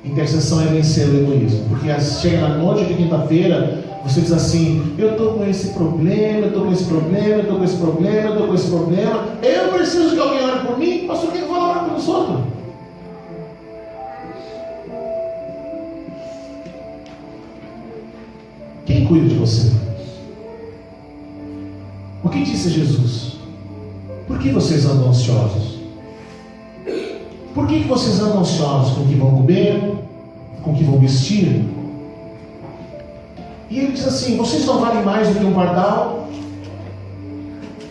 Intercessão é vencer o egoísmo. Porque chega na noite de quinta-feira, você diz assim, eu estou com esse problema, eu estou com esse problema, eu estou com esse problema, eu estou com esse problema. Eu preciso que alguém ore por mim, pastor, quem vai orar pelos outros? Quem cuida de você? O que disse Jesus? Por que vocês andam ansiosos? Por que vocês andam ansiosos? Com o que vão comer? Com o que vão vestir? E ele diz assim, vocês não valem mais do que um pardal?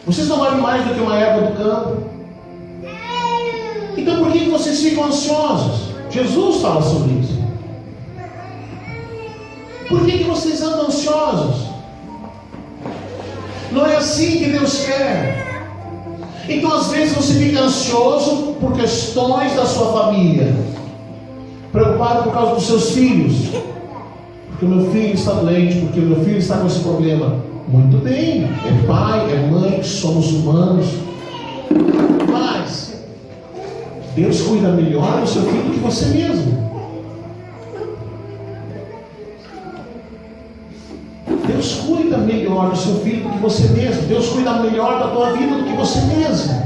Vocês não valem mais do que uma erva do campo? Então por que vocês ficam ansiosos? Jesus fala sobre isso. Por que vocês andam ansiosos? Não é assim que Deus quer. Então às vezes você fica ansioso por questões da sua família, preocupado por causa dos seus filhos, porque o meu filho está doente, porque o meu filho está com esse problema. Muito bem, é pai, é mãe, somos humanos. Mas Deus cuida melhor do seu filho do que você mesmo. Deus cuida melhor do seu filho do que você mesmo. Deus cuida melhor da tua vida do que você mesmo.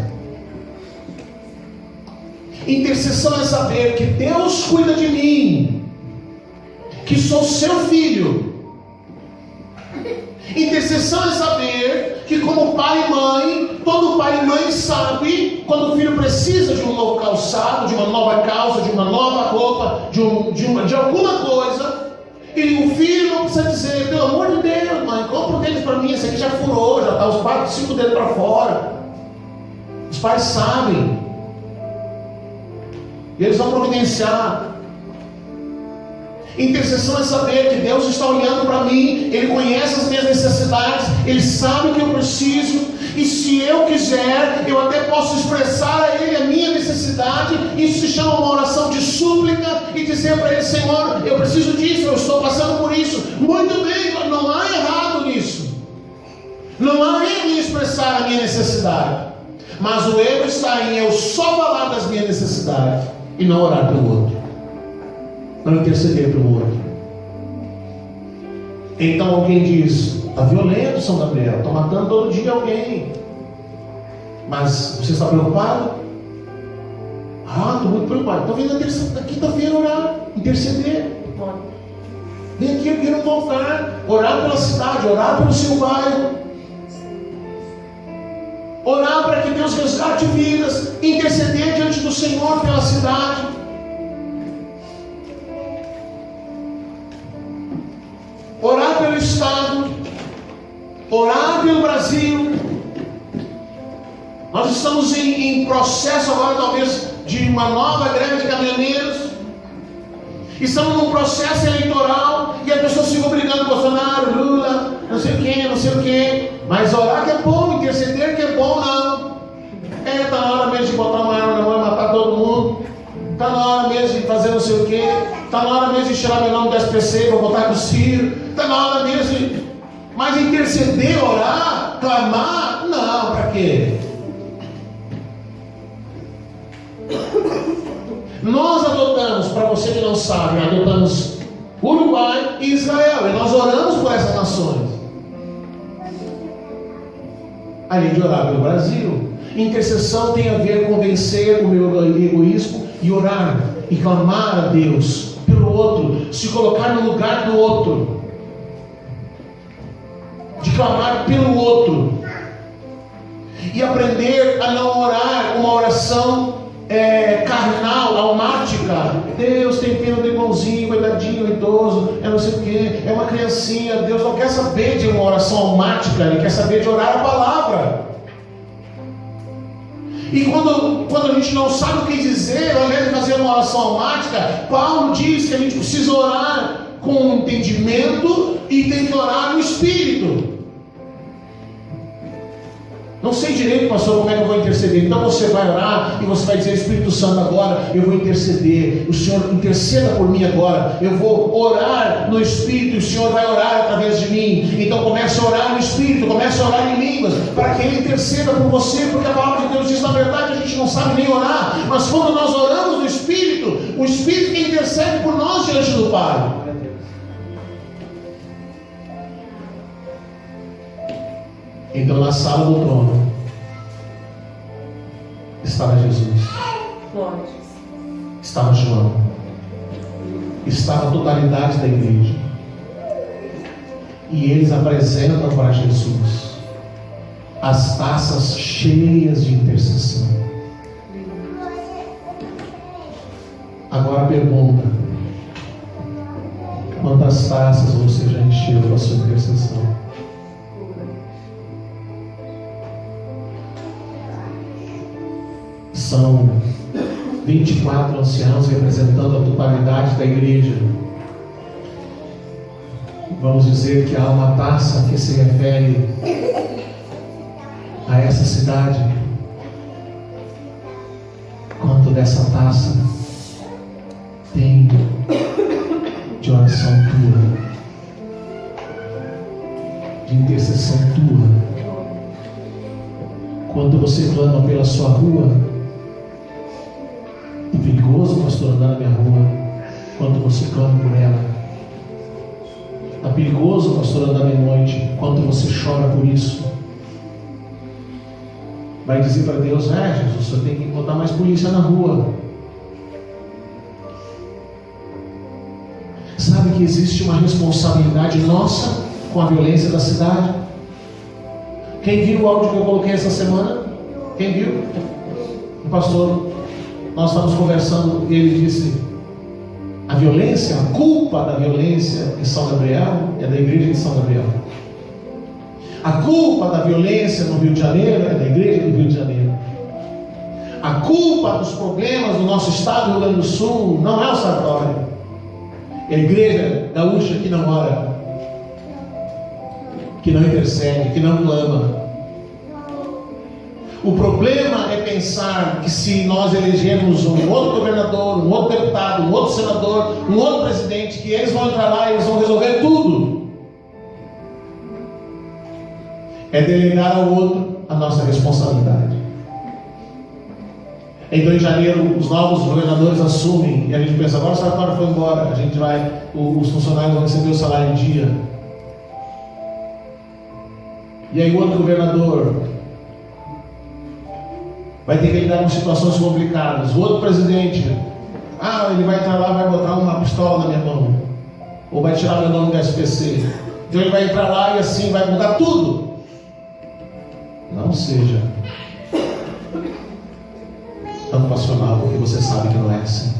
Intercessão é saber que Deus cuida de mim, que sou seu filho. Intercessão é saber que, como pai e mãe, todo pai e mãe sabe quando o filho precisa de um novo calçado, de uma nova calça, de uma nova roupa, de alguma coisa. E o filho não precisa dizer, pelo amor de Deus, mãe, compra um tênis para mim, esse aqui já furou, já está os 4, 5 dedos para fora. Os pais sabem. E eles vão providenciar. Intercessão é saber que Deus está olhando para mim, Ele conhece as minhas necessidades, Ele sabe o que eu preciso, e se eu quiser, eu até posso expressar a Ele a minha necessidade. Isso se chama uma oração de súplica, e dizer para Ele, Senhor, eu preciso disso, eu estou passando por isso. Muito bem, não há errado nisso, não há erro em expressar a minha necessidade, mas o erro está em eu só falar das minhas necessidades e não orar pelo outro, não interceder pelo outro. Então alguém diz, está violento São Gabriel, está matando todo dia alguém, mas você está preocupado? Estou muito preocupado. Então vem na quinta-feira orar, interceder. Vem aqui erguer um altar, orar pela cidade, orar pelo seu bairro, orar para que Deus resgate vidas, interceder diante do Senhor pela cidade. Orar pelo Estado, orar pelo Brasil. Nós estamos em processo agora, talvez, de uma nova greve de caminhoneiros. Estamos num processo eleitoral e as pessoas ficam brigando com Bolsonaro, Lula, não sei o que. Mas orar que é bom, interceder que é bom, não. Está na hora mesmo de botar uma arma na mão e matar todo mundo. Está na hora mesmo de fazer não sei o que. Está na hora mesmo de tirar meu nome do SPC para botar no Ciro. Está na hora mesmo de... Mas interceder, orar, clamar, não, para quê? Nós adotamos, para você que não sabe, adotamos Uruguai e Israel, e nós oramos por essas nações. Além de orar pelo Brasil, intercessão tem a ver com vencer o meu egoísmo e orar e clamar a Deus pelo outro, se colocar no lugar do outro, de clamar pelo outro. e aprender a não orar uma oração carnal, almática. Deus tem pena do irmãozinho, coitadinho, idoso, não sei o que, é uma criancinha. Deus não quer saber de uma oração almática, Ele quer saber de orar a palavra. E quando a gente não sabe o que dizer, ao invés de fazer uma oração almática, Paulo diz que a gente precisa orar com entendimento e tem que orar no Espírito. Não sei direito, pastor, como é que eu vou interceder. Então você vai orar e você vai dizer: Espírito Santo, agora eu vou interceder. O Senhor interceda por mim agora. Eu vou orar no Espírito e o Senhor vai orar através de mim. Então comece a orar no Espírito, comece a orar em línguas, para que Ele interceda por você, porque a palavra de Deus diz, na verdade, a gente não sabe nem orar, mas quando nós oramos no Espírito, o Espírito que intercede por nós diante do Pai. Então na sala do trono estava Jesus, estava João, estava a totalidade da igreja, e eles apresentam para Jesus as taças cheias de intercessão. Agora a pergunta: quantas taças você já encheu da sua intercessão? São 24 anciãos representando a totalidade da igreja. Vamos dizer que há uma taça que se refere a essa cidade. Quanto dessa taça tem de oração tua, de intercessão tua? Quanto você clama pela sua rua? É perigoso, pastor, andar na minha rua. Quanto você clama por ela? É perigoso, pastor, andar de noite. Quanto você chora por isso? Vai dizer para Deus: Jesus, você tem que botar mais polícia na rua. Sabe que existe uma responsabilidade nossa com a violência da cidade? Quem viu o áudio que eu coloquei essa semana? Quem viu? O pastor, nós estávamos conversando e ele disse: a violência, a culpa da violência em São Gabriel é da igreja de São Gabriel. A culpa da violência no Rio de Janeiro é da igreja do Rio de Janeiro. A culpa dos problemas do nosso estado do Rio Grande do Sul não é o Sartório, é a igreja gaúcha que não ora, que não intercede, que não clama. O problema é pensar que se nós elegermos um outro governador, um outro deputado, um outro senador, um outro presidente, que eles vão entrar lá e eles vão resolver tudo. É delegar ao outro a nossa responsabilidade. Então em janeiro os novos governadores assumem e a gente pensa: agora o Sartório foi embora, a gente vai, os funcionários vão receber o salário em dia. E aí o outro governador vai ter que lidar com situações complicadas. O outro presidente, ele vai entrar lá, vai botar uma pistola na minha mão, ou vai tirar meu nome do SPC. Então ele vai entrar lá e assim vai mudar tudo. Não seja tão passional, porque você sabe que não é assim.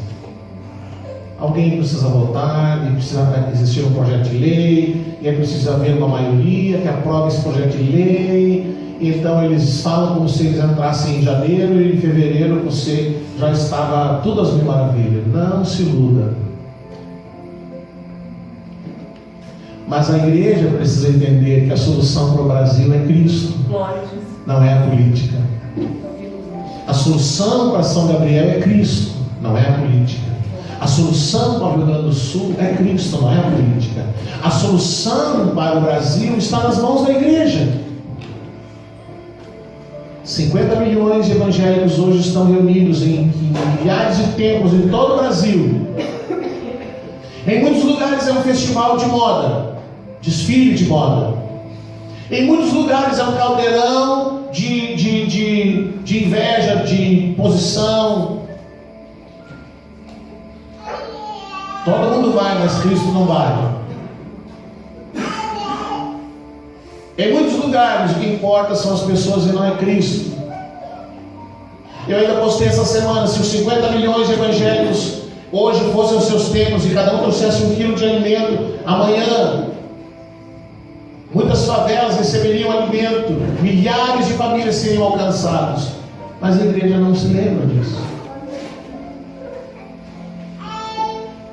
Alguém precisa votar, e precisa existir um projeto de lei, e é preciso haver uma maioria que aprove esse projeto de lei. Então eles falam como se eles entrassem em janeiro e em fevereiro você já estava tudo às mil maravilhas. Não se iluda. Mas a igreja precisa entender que a solução para o Brasil é Cristo, não é a política. A solução para São Gabriel é Cristo, não é a política. A solução para o Rio Grande do Sul é Cristo, não é a política. A solução para o Brasil está nas mãos da igreja. 50 milhões de evangélicos hoje estão reunidos em milhares de templos em todo o Brasil. Em muitos lugares é um festival de moda, desfile de moda. Em muitos lugares é um caldeirão de inveja, de posição. Todo mundo vai, mas Cristo não vai. Em muitos lugares lugares, o que importa são as pessoas e não é Cristo. Eu ainda postei essa semana, se os 50 milhões de evangélicos hoje fossem os seus templos e cada um trouxesse 1 quilo de alimento, amanhã muitas favelas receberiam alimento, milhares de famílias seriam alcançadas, mas a igreja não se lembra disso.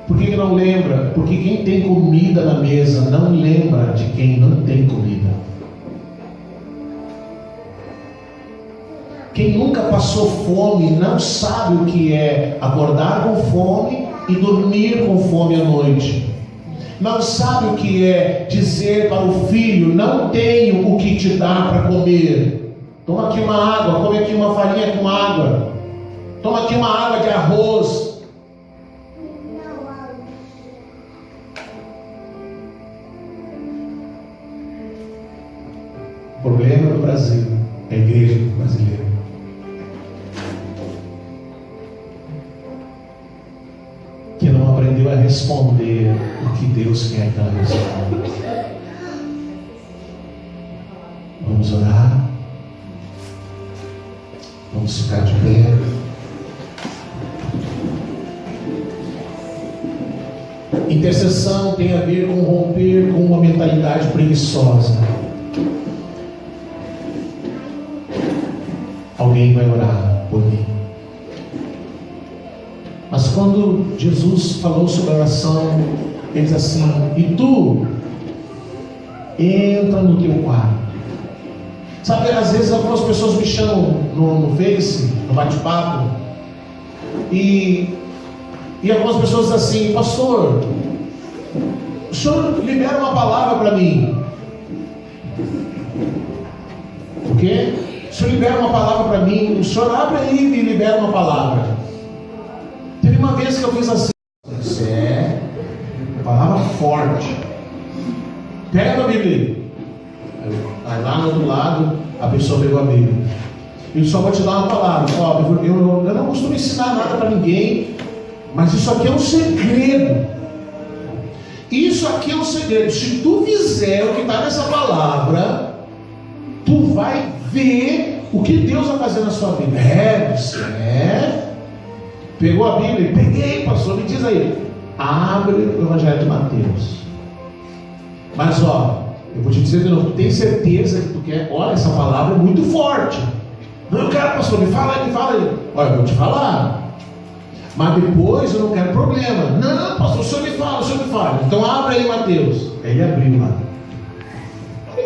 Por que não lembra? Porque quem tem comida na mesa não lembra de quem não tem comida. Quem nunca passou fome não sabe o que é acordar com fome e dormir com fome à noite. Não sabe o que é dizer para o filho: não tenho o que te dar para comer. Toma aqui uma água, come aqui uma farinha com água. Toma aqui uma água de arroz. O problema do Brasil é a igreja brasileira. Que não aprendeu a responder o que Deus quer que ela responda. Vamos orar. Vamos ficar de pé. Intercessão tem a ver com romper com uma mentalidade preguiçosa. Alguém vai orar por mim. Mas quando Jesus falou sobre a oração, ele diz assim: e tu entra no teu quarto. Sabe, às vezes algumas pessoas me chamam no Face, no bate-papo, e algumas pessoas dizem assim: pastor, o senhor libera uma palavra para mim. O quê? O senhor libera uma palavra para mim. O senhor abre aí e libera uma palavra. Teve uma vez que eu fiz assim: isso é uma palavra forte. Pega a Bíblia. Aí lá no outro lado a pessoa pegou a Bíblia. Eu só vou te dar uma palavra. Ó, eu não costumo ensinar nada para ninguém, mas isso aqui é um segredo. Isso aqui é um segredo. Se tu fizer o que está nessa palavra, tu vai ver o que Deus vai fazer na sua vida. Pegou a Bíblia? Peguei, pastor, me diz aí. Abre o Evangelho de Mateus. Mas ó, eu vou te dizer de novo, tu tem certeza que tu quer? Olha, essa palavra é muito forte. Não, eu quero, pastor, me fala aí. Olha, eu vou te falar. Mas depois eu não quero problema. Não, pastor, o senhor me fala. Então abre aí Mateus. Aí ele abriu lá.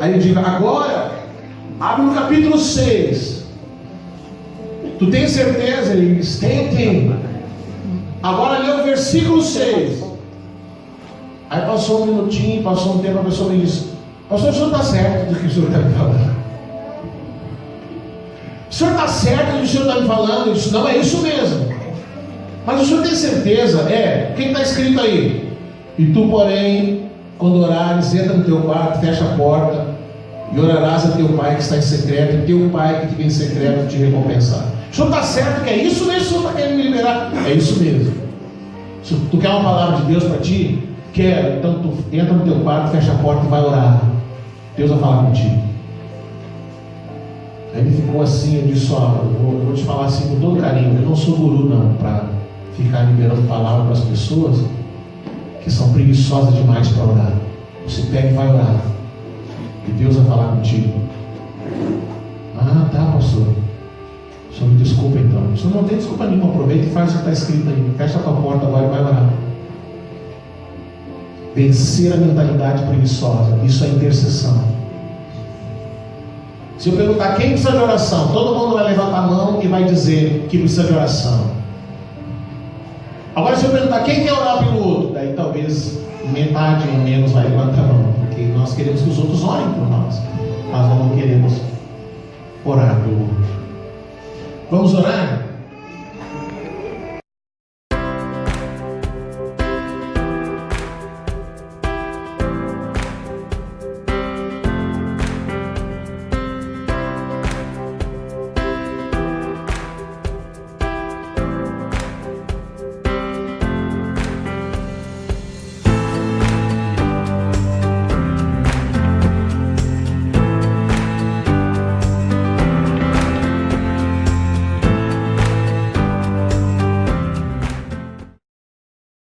Aí eu digo: agora, abre no capítulo 6. Tu tem certeza? Ele diz: tem. Agora lê o versículo 6. Aí passou um minutinho, passou um tempo, a pessoa me disse: pastor, o senhor está certo do que o senhor está me falando? O senhor está certo do que o senhor está me falando? Eu disse: não, é isso mesmo. Mas o senhor tem certeza? O que está escrito aí? E tu, porém, quando orares, entra no teu quarto, fecha a porta e orarás a teu pai que está em secreto, e teu pai que te vem em secreto te recompensar. O senhor está certo que é isso mesmo? O senhor está querendo me liberar? É isso mesmo. Se tu quer uma palavra de Deus para ti, quero. Então tu entra no teu quarto, fecha a porta e vai orar. Deus vai falar contigo. Aí ele ficou assim. Eu disse: ó, eu vou te falar assim com todo carinho. Eu não sou guru não, para ficar liberando palavra para as pessoas que são preguiçosas demais para orar. Você pega e vai orar, e Deus vai falar contigo. Ah, tá, pastor, o senhor me desculpa então. O senhor não tem desculpa nenhuma. Aproveita e faz o que está escrito aí. Fecha a tua porta agora e vai orar. Vencer a mentalidade preguiçosa, isso é intercessão. Se eu perguntar quem precisa de oração, todo mundo vai levantar a mão e vai dizer que precisa de oração. Agora, se eu perguntar quem quer orar pelo outro, daí talvez metade ou menos vai levantar a mão, porque nós queremos que os outros orem por nós, mas nós não queremos orar pelo outro. Vamos orar?